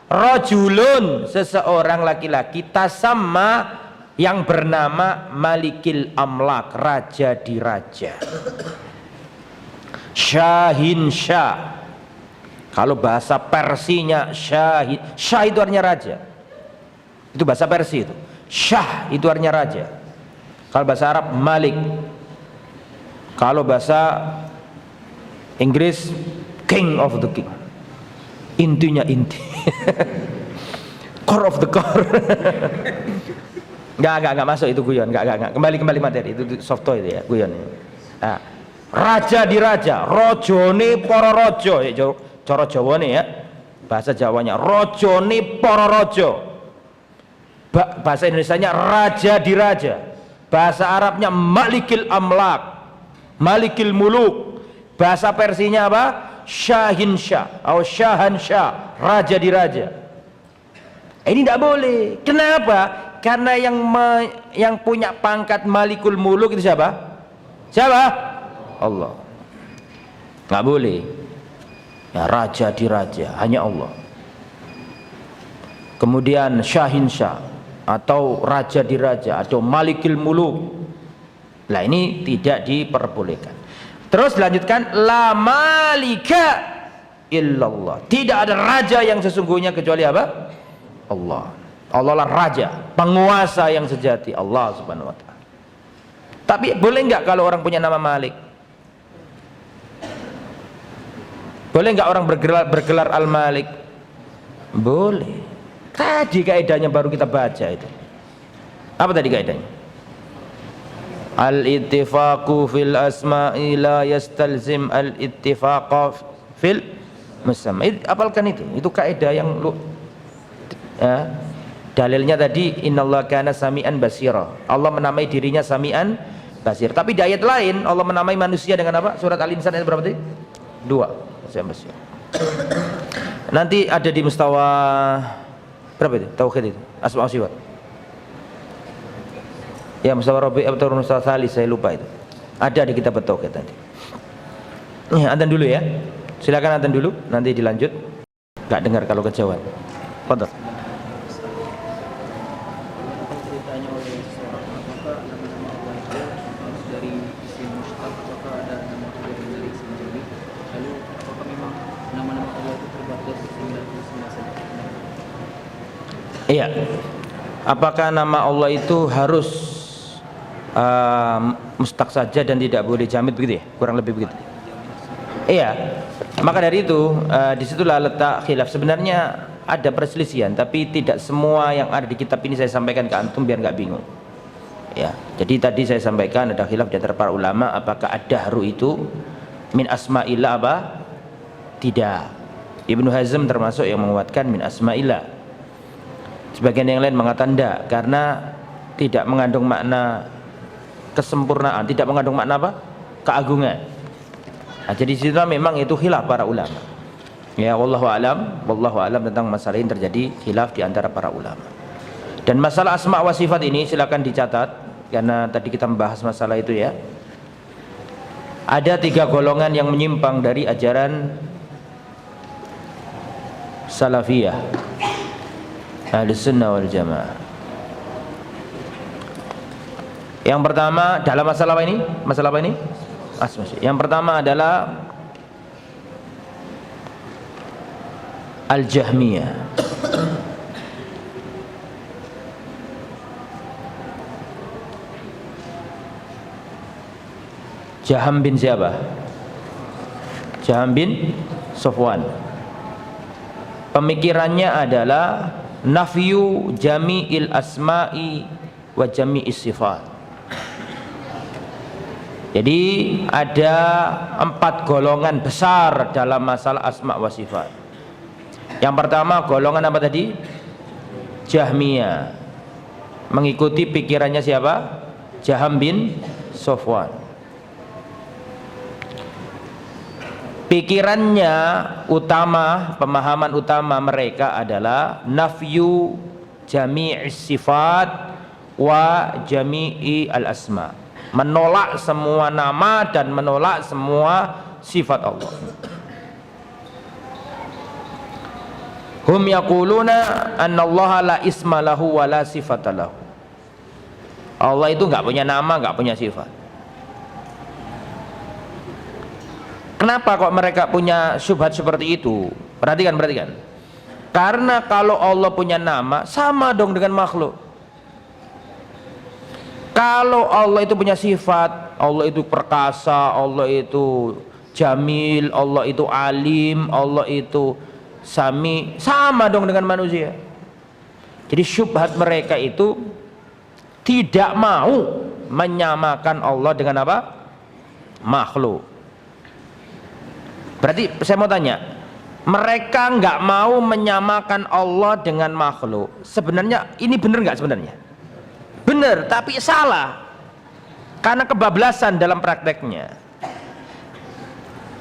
rajulun, seseorang laki-laki, tasamma, yang bernama malikil amlak, raja di raja. Syahin syah, kalau bahasa Persinya syahid, syah itu artinya raja, itu bahasa Persi itu. Syah itu artinya raja. Kalau bahasa Arab malik. Kalau bahasa Inggris king of the king, intinya inti. Core of the core. Enggak masuk itu guyon, enggak. Kembali materi, itu soft toy itu ya, guyon. Nah, raja di raja, rojone para raja, ya cara Jawane ya. Bahasa Jawanya rojone para raja. Bahasa Indonesianya raja di raja. Bahasa Arabnya malikil amlak, malikil muluk. Bahasa Persinya apa? Syahin syah atau syahan syah, raja di raja. Ini tidak boleh. Kenapa? Karena yang punya pangkat malikul muluk itu siapa? Allah. Nggak boleh. Ya, raja di raja, hanya Allah. Kemudian syahin syah atau raja di raja atau malikil muluk. Nah, ini tidak diperbolehkan. Terus dilanjutkan, la malika illallah. Tidak ada raja yang sesungguhnya kecuali apa? Allah. Allah lah raja, penguasa yang sejati, Allah Subhanahu wa taala. Tapi boleh nggak kalau orang punya nama Malik? Boleh nggak orang bergelar Al-Malik? Boleh. Tadi kaidahnya baru kita baca itu. Apa tadi kaidahnya? Al-ittifaqu fil asma'i la yastalzim al-ittifaqa fil musamma. Apalkan itu. Itu kaidah yang ya, dalilnya tadi innallaha kana sami'an basira. Allah menamai dirinya sami'an basir. Tapi di ayat lain Allah menamai manusia dengan apa? Surat Al-Insan ayat berapa tadi? 2. Basir. Nanti ada di mustawa berapa itu? Tauhid itu. Asma wa sifat. Ya, mustawa rabi' atau mustawa salis, saya lupa itu. Ada di kitab tauhid tadi. Ya, adzan dulu ya. Silakan adzan dulu, nanti dilanjut. Enggak dengar kalau kejauhan. Fadhil. Ditanya oleh seorang apakah nama-nama Allah itu harus dari isim mustaq apakah ada nama Allah dari isim jami, lalu apakah memang nama-nama Allah itu terbatas 99 saja? Iya. Apakah nama Allah itu harus mustaq saja dan tidak boleh jamid begitu ya? Kurang lebih begitu. Iya. Maka dari itu disitulah letak khilaf. Sebenarnya ada perselisihan, tapi tidak semua yang ada di kitab ini saya sampaikan ke antum biar nggak bingung. Ya, jadi tadi saya sampaikan ada khilaf di antara para ulama apakah ad-dahru itu min asma'illah apa? Tidak. Ibnu Hazm termasuk yang menguatkan min asma'illah. Sebagian yang lain mengatakan tidak, karena tidak mengandung makna kesempurnaan, tidak mengandung makna apa? Keagungan. Nah, jadi disitulah memang itu khilaf para ulama. Ya, wallahu alam tentang masalah ini terjadi khilaf di antara para ulama. Dan masalah asma wa sifat ini silakan dicatat karena tadi kita membahas masalah itu ya. Ada 3 golongan yang menyimpang dari ajaran salafiyah, Ahlus Sunnah wal Jamaah. Yang pertama dalam masalah apa ini? Masalah apa ini? Asma. Yang pertama adalah Al-Jahmiyah. Jaham bin siapa? Jaham bin Safwan. Pemikirannya adalah nafyu jami'il asma'i wa jami'is sifat. Jadi ada 4 golongan besar dalam masalah asma wa sifat. Yang pertama golongan apa tadi? Jahmiyah. Mengikuti pikirannya siapa? Jaham bin Safwan. Pikirannya utama, pemahaman utama mereka adalah nafyu jami'is sifat wa jami'i al-asma. Menolak semua nama dan menolak semua sifat Allah. Hum yaquluna annallaha la isma lahu wa la sifata lahu. Allah itu enggak punya nama, enggak punya sifat. Kenapa kok mereka punya syubhat seperti itu? Perhatikan. Karena kalau Allah punya nama, sama dong dengan makhluk. Kalau Allah itu punya sifat, Allah itu perkasa, Allah itu jamil, Allah itu alim, Allah itu sami, sama dong dengan manusia. Jadi syubhat mereka itu tidak mau menyamakan Allah dengan apa? Makhluk. Berarti saya mau tanya, mereka nggak mau menyamakan Allah dengan makhluk. Sebenarnya ini benar nggak sebenarnya? Benar, tapi salah. Karena kebablasan dalam prakteknya.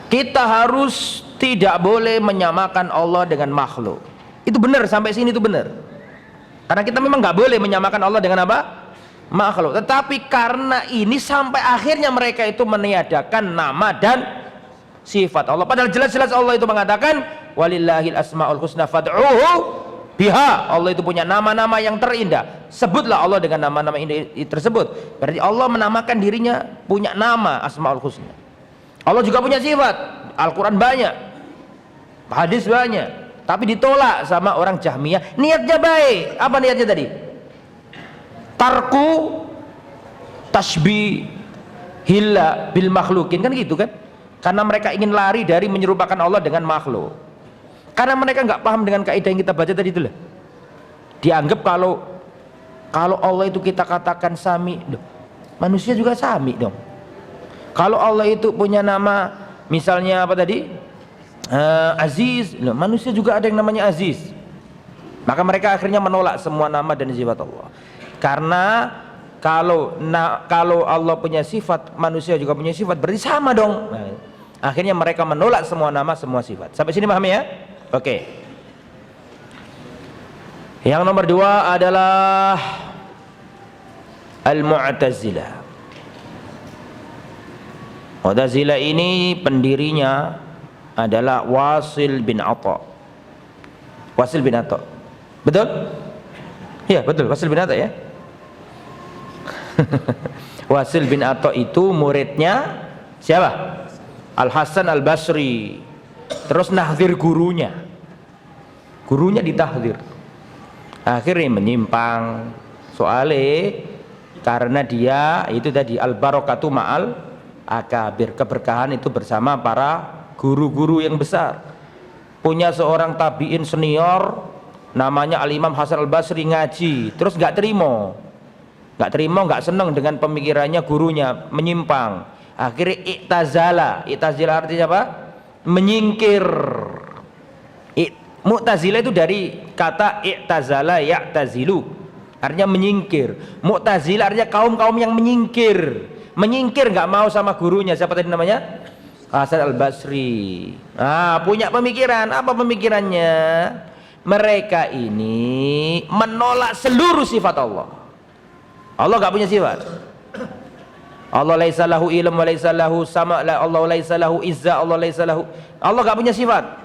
Kita harus tidak boleh menyamakan Allah dengan makhluk. Itu benar, sampai sini itu benar. Karena kita memang nggak boleh menyamakan Allah dengan apa? Makhluk. Tetapi karena ini sampai akhirnya mereka itu meniadakan nama dan sifat Allah. Padahal jelas-jelas Allah itu mengatakan walillahil asmaul husna fad'uhu biha. Allah itu punya nama-nama yang terindah. Sebutlah Allah dengan nama-nama ini tersebut. Berarti Allah menamakan dirinya punya nama asmaul husna. Allah juga punya sifat. Al-Quran banyak, hadis banyak, tapi ditolak sama orang Jahmiyah. Niatnya baik. Apa niatnya tadi? Tarku tasbih hilla bil makhlukin, kan gitu kan? Karena mereka ingin lari dari menyerupakan Allah dengan makhluk. Karena mereka nggak paham dengan kaidah yang kita baca tadi itu lah. Dianggap kalau Allah itu kita katakan sami, manusia juga sami dong. Kalau Allah itu punya nama, misalnya apa tadi? Aziz, manusia juga ada yang namanya Aziz. Maka mereka akhirnya menolak semua nama dan sifat Allah. Karena kalau Allah punya sifat, manusia juga punya sifat, berarti sama dong. Nah, akhirnya mereka menolak semua nama, semua sifat. Sampai sini paham ya? Oke. Yang nomor 2 adalah Al-Mu'tazilah. Mu'tazilah ini pendirinya adalah Wasil bin Atha. Wasil bin Atha. Betul? Iya, betul, Wasil bin Atha ya. Wasil bin Atha itu muridnya siapa? Al-Hasan Al-Basri. Terus nahdzir gurunya. Gurunya ditahdzir. Akhirnya menyimpang. Soalnya karena dia itu tadi al-barakatu ma'al akabir, keberkahan itu bersama para guru-guru yang besar. Punya seorang tabi'in senior namanya Al-Imam Hasan Al-Basri ngaji, terus nggak terima, nggak senang dengan pemikirannya gurunya, menyimpang. Akhirnya i'tazala artinya apa? Menyingkir. Mu'tazilah itu dari kata i'tazala ya'tazilu, artinya menyingkir. Mu'tazilah artinya kaum-kaum yang menyingkir, nggak mau sama gurunya. Siapa tadi namanya? Hasan Al-Basri. Punya pemikiran. Apa pemikirannya? Mereka ini menolak seluruh sifat Allah. Allah nggak punya sifat. Allah laisa lahu ilm wa laisa lahu sama, Allah laisa lahu izza, Allah laisa lahu. Allah nggak punya sifat.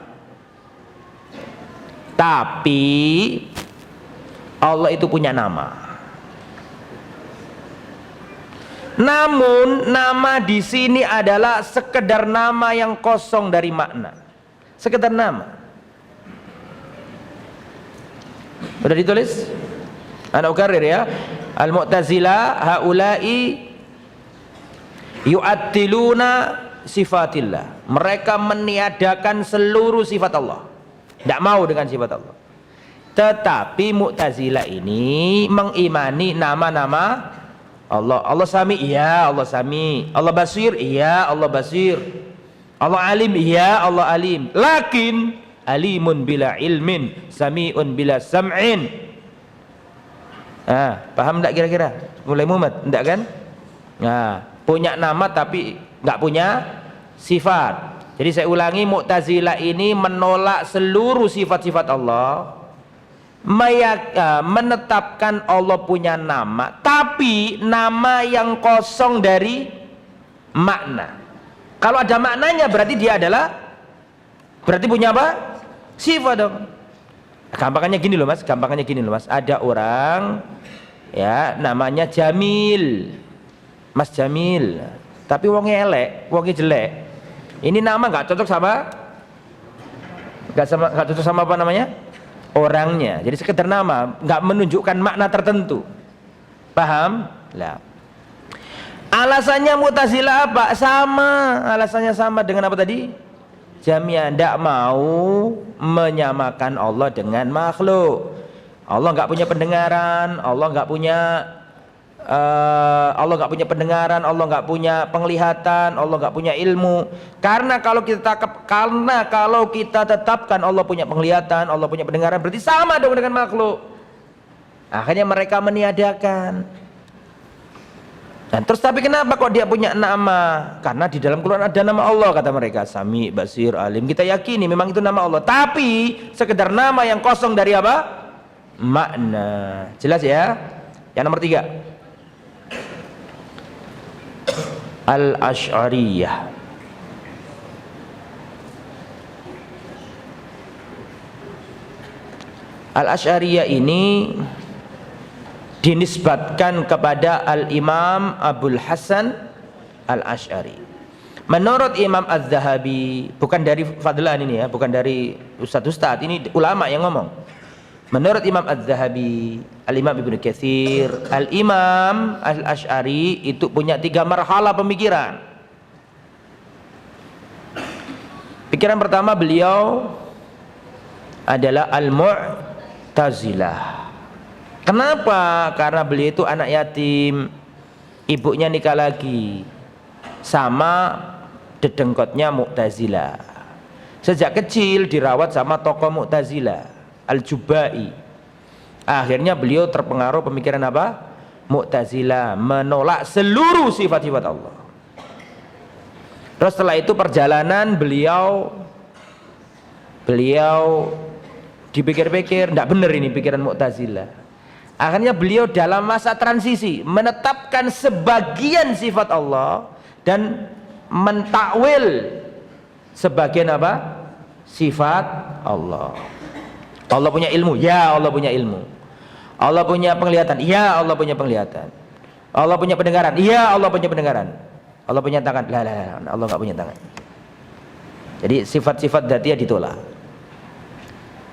Tapi Allah itu punya nama. Namun nama di sini adalah sekedar nama yang kosong dari makna. Sekedar nama. Sudah ditulis? Ana ukarrir ya. Al-Mu'tazilah haula'i yu'attiluna sifatillah. Mereka meniadakan seluruh sifat Allah. Tidak mau dengan sifat Allah. Tetapi Mu'tazilah ini mengimani nama-nama Allah. Allah Sami, iya Allah Sami. Allah Basir, iya Allah Basir. Allah Alim, iya Allah Alim. Lakin alimun bila ilmin, sami'un bila sam'in. Paham enggak kira-kira? Mulai mumet, enggak kan? Punya nama tapi enggak punya sifat. Jadi saya ulangi, Mu'tazilah ini menolak seluruh sifat-sifat Allah, menetapkan Allah punya nama, tapi nama yang kosong dari makna. Kalau ada maknanya berarti dia berarti punya apa? Sifat dong. Gampangannya gini loh mas, ada orang ya namanya Jamil, Mas Jamil, tapi wongnya elek, wongnya jelek. Ini nama nggak cocok sama apa namanya? Orangnya. Jadi sekedar nama, nggak menunjukkan makna tertentu. Paham? Lah. Alasannya Mu'tazilah apa? Alasannya sama dengan apa tadi? Jami'ah, tidak mau menyamakan Allah dengan makhluk. Allah nggak punya pendengaran, Allah nggak punya pendengaran, Allah nggak punya penglihatan, Allah nggak punya ilmu. Karena kalau kita tetapkan Allah punya penglihatan, Allah punya pendengaran, berarti sama dong dengan makhluk. Akhirnya mereka meniadakan. Dan terus tapi kenapa kok dia punya nama? Karena di dalam Quran ada nama Allah, kata mereka, Sami, Basir, Alim. Kita yakini memang itu nama Allah, tapi sekedar nama yang kosong dari apa? Makna. Jelas ya? Yang nomor 3, Al-Asy'ariyah. Al-Asy'ariyah ini dinisbatkan kepada Al-Imam Abul Hasan Al-Asy'ari. Menurut Imam Az-Zahabi, bukan dari Fadlan ini ya, bukan dari ustadz-ustadz, ini ulama yang ngomong. Menurut Imam Az-Zahabi, Al-Imam Ibnu Katsir, Al-Imam Al-Asy'ari itu punya 3 marhala pemikiran. Pikiran pertama beliau adalah Al-Mu'tazilah. Kenapa? Karena beliau itu anak yatim, ibunya nikah lagi sama dedengkotnya Mu'tazilah. Sejak kecil dirawat sama tokoh Mu'tazilah, Al-Jubai. Akhirnya beliau terpengaruh pemikiran apa? Mu'tazilah, menolak seluruh sifat-sifat Allah. Terus setelah itu perjalanan beliau dipikir-pikir, tidak benar ini pikiran Mu'tazilah. Akhirnya beliau dalam masa transisi menetapkan sebagian sifat Allah dan mentakwil sebagian apa? Sifat Allah. Allah punya ilmu, ya Allah punya ilmu. Allah punya penglihatan, ya Allah punya penglihatan. Allah punya pendengaran, ya Allah punya pendengaran. Allah punya tangan, Allah nggak punya tangan. Jadi sifat-sifat dzatiyah ditolak.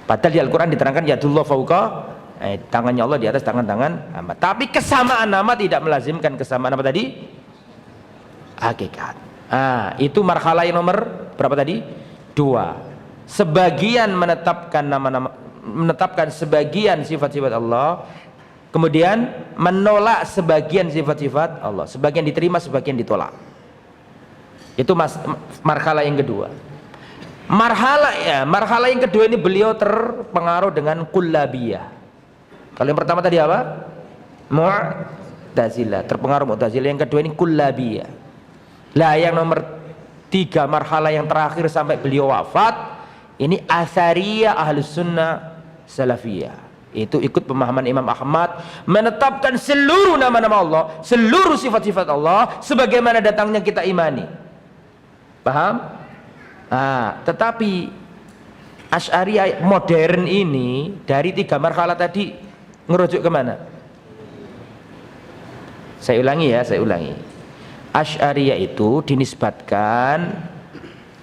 Padahal di Al-Quran diterangkan yadullah fauqa, tangannya Allah di atas tangan-tangan hamba. Tapi kesamaan nama tidak melazimkan kesamaan apa tadi? Hakikat. Itu marhalah yang nomor berapa tadi? 2. Sebagian menetapkan nama-nama, menetapkan sebagian sifat-sifat Allah, kemudian menolak sebagian sifat-sifat Allah. Sebagian diterima, sebagian ditolak. Itu marhalah yang kedua. Marhalah yang kedua ini beliau terpengaruh dengan kullabiyah. Kalau yang pertama tadi apa? Mu'tazilah, terpengaruh Mu'tazilah. Yang kedua ini kullabiyah. Lah yang nomor 3 marhalah yang terakhir sampai beliau wafat ini asariyah ahlus sunnah salafiyah. Itu ikut pemahaman Imam Ahmad, menetapkan seluruh nama-nama Allah, seluruh sifat-sifat Allah sebagaimana datangnya kita imani. Paham? Tetapi Asy'ariyah modern ini dari 3 marhalah tadi ngerujuk kemana? Saya ulangi. Asy'ariyah itu dinisbatkan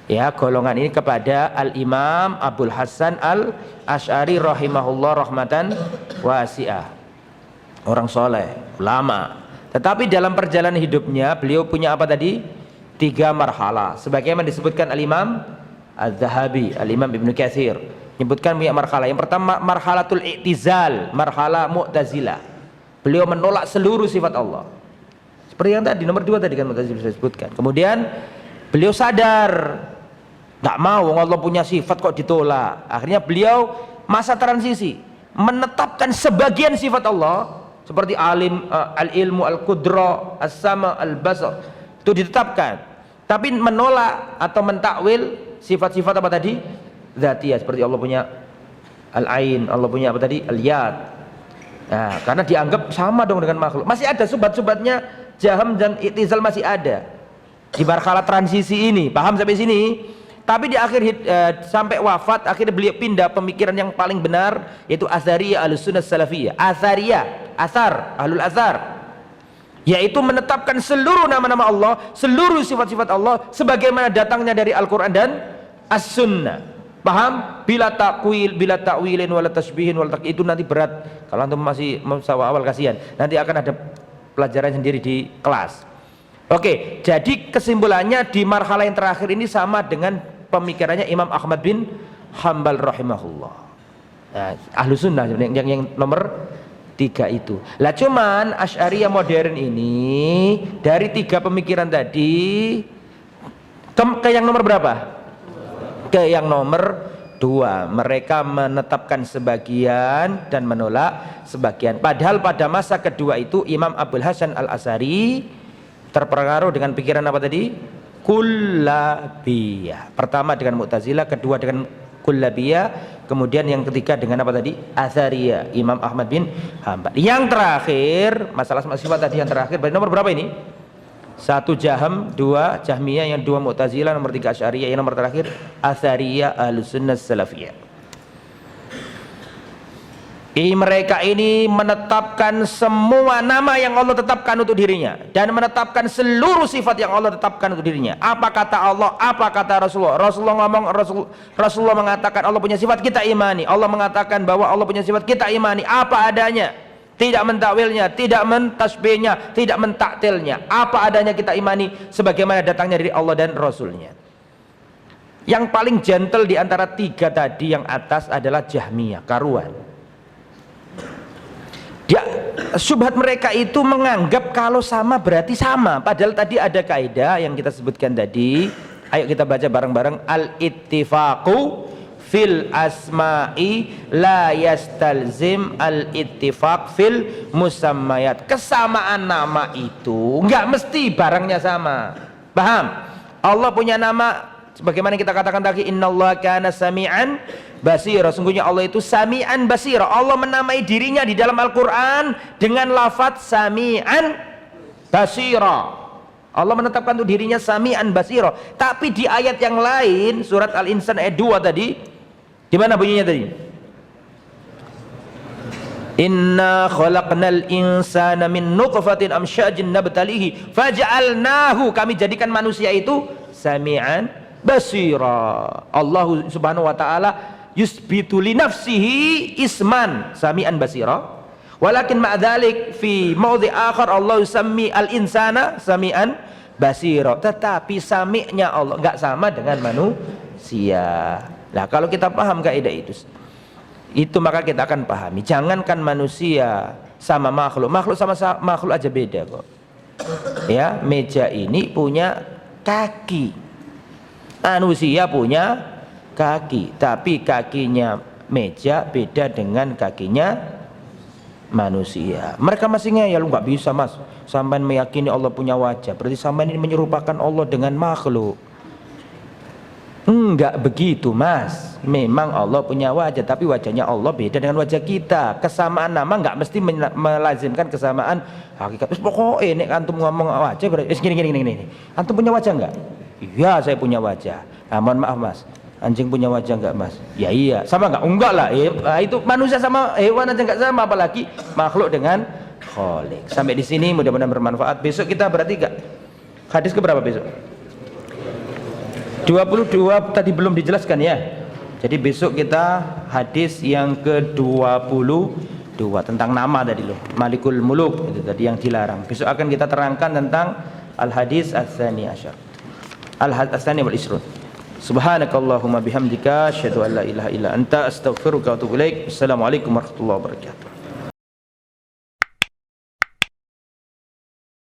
ya golongan ini kepada Al-Imam Abul Hasan Al-Asy'ari rahimahullah rahmatan wasi'ah. Orang soleh, ulama. Tetapi dalam perjalanan hidupnya beliau punya apa tadi? 3 marhalah. Sebagaimana disebutkan Al-Imam Az-Zahabi, Al-Imam Ibnu Katsir menyebutkan punya marhalah. Yang pertama marhalatul i'tizal, marhalah Mu'tazilah. Beliau menolak seluruh sifat Allah. Seperti yang tadi nomor 2 tadi kan Mu'tazilah saya sebutkan. Kemudian beliau sadar nggak mau Allah punya sifat kok ditolak. Akhirnya beliau masa transisi menetapkan sebagian sifat Allah seperti al-ilmu, al-qudra, as-sama, al-basar itu ditetapkan, tapi menolak atau mentakwil sifat-sifat apa tadi? Dzatiyah, seperti Allah punya al-ain, Allah punya apa tadi? Al-yad. Karena dianggap sama dong dengan makhluk. Masih ada subat-subatnya Jaham dan I'tizal masih ada di marhalah transisi ini. Paham sampai sini? Tapi di akhir sampai wafat akhirnya beliau pindah pemikiran yang paling benar, yaitu Athariyah Ahlussunnah Salafiyah. Athariyah, asar, ahlul asar, yaitu menetapkan seluruh nama-nama Allah, seluruh sifat-sifat Allah sebagaimana datangnya dari Al-Quran dan As-Sunnah. Paham? Bila ta'wilin wala tasbihin wala itu nanti berat. Kalau antum masih awal kasihan, nanti akan ada pelajaran sendiri di kelas. Oke, jadi kesimpulannya di marhalah yang terakhir ini sama dengan pemikirannya Imam Ahmad bin Hanbal rahimahullah. Ahlus Sunnah yang nomor 3 itu. Lah cuman Asy'ariyah modern ini dari 3 pemikiran tadi ke yang nomor berapa? Ke yang nomor 2. Mereka menetapkan sebagian dan menolak sebagian. Padahal pada masa kedua itu Imam Abul Hasan Al-Asy'ari terpengaruh dengan pikiran apa tadi? Kullabiyah. Pertama dengan Mu'tazilah, kedua dengan Kullabiyah, kemudian yang ketiga dengan apa tadi? Athariyah, Imam Ahmad bin Hanbal. Yang terakhir, masalah sifat tadi yang terakhir, berarti nomor berapa ini? 1 Jaham, 2 Jahmiyah, yang 2 Mu'tazilah, nomor 3 Asy'ariyah, yang nomor terakhir Athariyah Ahlussunnah Salafiyah. Mereka ini menetapkan semua nama yang Allah tetapkan untuk dirinya dan menetapkan seluruh sifat yang Allah tetapkan untuk dirinya. Apa kata Allah, apa kata Rasulullah. Rasulullah mengatakan Allah punya sifat, kita imani. Allah mengatakan bahwa Allah punya sifat, kita imani apa adanya. Tidak mentakwilnya, tidak mentasbihnya, tidak mentaktilnya. Apa adanya kita imani sebagaimana datangnya dari Allah dan Rasulnya. Yang paling gentle di antara tiga tadi yang atas adalah Jahmiyah, karuan. Syubhat mereka itu menganggap kalau sama berarti sama, padahal tadi ada kaidah yang kita sebutkan tadi. Ayo kita baca bareng-bareng. Al-ittifaqu fil asma'i la yastalzim al-ittifaq fil musammayat. Kesamaan nama itu enggak mesti barangnya sama. Paham? Allah punya nama sebagaimana kita katakan tadi, innallaha kana sami'an basira. Sungguhnya Allah itu sami'an basira. Allah menamai dirinya di dalam Al-Quran dengan lafaz sami'an basira. Allah menetapkan untuk dirinya sami'an basira. Tapi di ayat yang lain, surat Al-Insan ayat 2 tadi, di mana bunyinya tadi? Inna khalaqnal insana min nutfatin amsyajin nabtalihi faj'alnahu, kami jadikan manusia itu sami'an basira. Allah subhanahu wa ta'ala yusbitu li nafsihi isman sami'an basira, walakin ma'dzalik fi mawdhi akhar Allah yusammi al-insana sami'an basira. Tetapi sami'nya Allah enggak sama dengan manusia. Nah, kalau kita paham kaidah itu maka kita akan pahami. Jangankan manusia sama makhluk, makhluk sama makhluk aja beda kok. Ya, meja ini punya kaki, manusia punya kaki, tapi kakinya meja beda dengan kakinya manusia. Mereka masih ngeyel, nggak bisa mas, sampai meyakini Allah punya wajah, berarti sampai ini menyerupakan Allah dengan makhluk. Enggak begitu mas, memang Allah punya wajah, tapi wajahnya Allah beda dengan wajah kita. Kesamaan nama enggak mesti melazimkan kesamaan hakikat. Terus pokoknya nek antum ngomong wajah berarti gini. Antum punya wajah enggak? Iya saya punya wajah. Nah, mohon maaf mas, anjing punya wajah enggak mas? Ya iya. Sama enggak? Enggak lah. Itu manusia sama hewan aja enggak sama, apalagi makhluk dengan Khalik. Sampai di sini mudah-mudahan bermanfaat. Besok kita berarti enggak hadis ke berapa besok? 22 tadi belum dijelaskan ya. Jadi besok kita hadis yang ke-22 tentang nama tadi loh, Malikul Muluk itu tadi yang dilarang. Besok akan kita terangkan tentang al-hadis ats-tsani asyar. Al-hadis wal isrun. Subhanakallahumma bihamdika asyhadu an la ilaha illa anta astaghfiruka wa atubu ilaik. Assalamualaikum warahmatullahi wabarakatuh.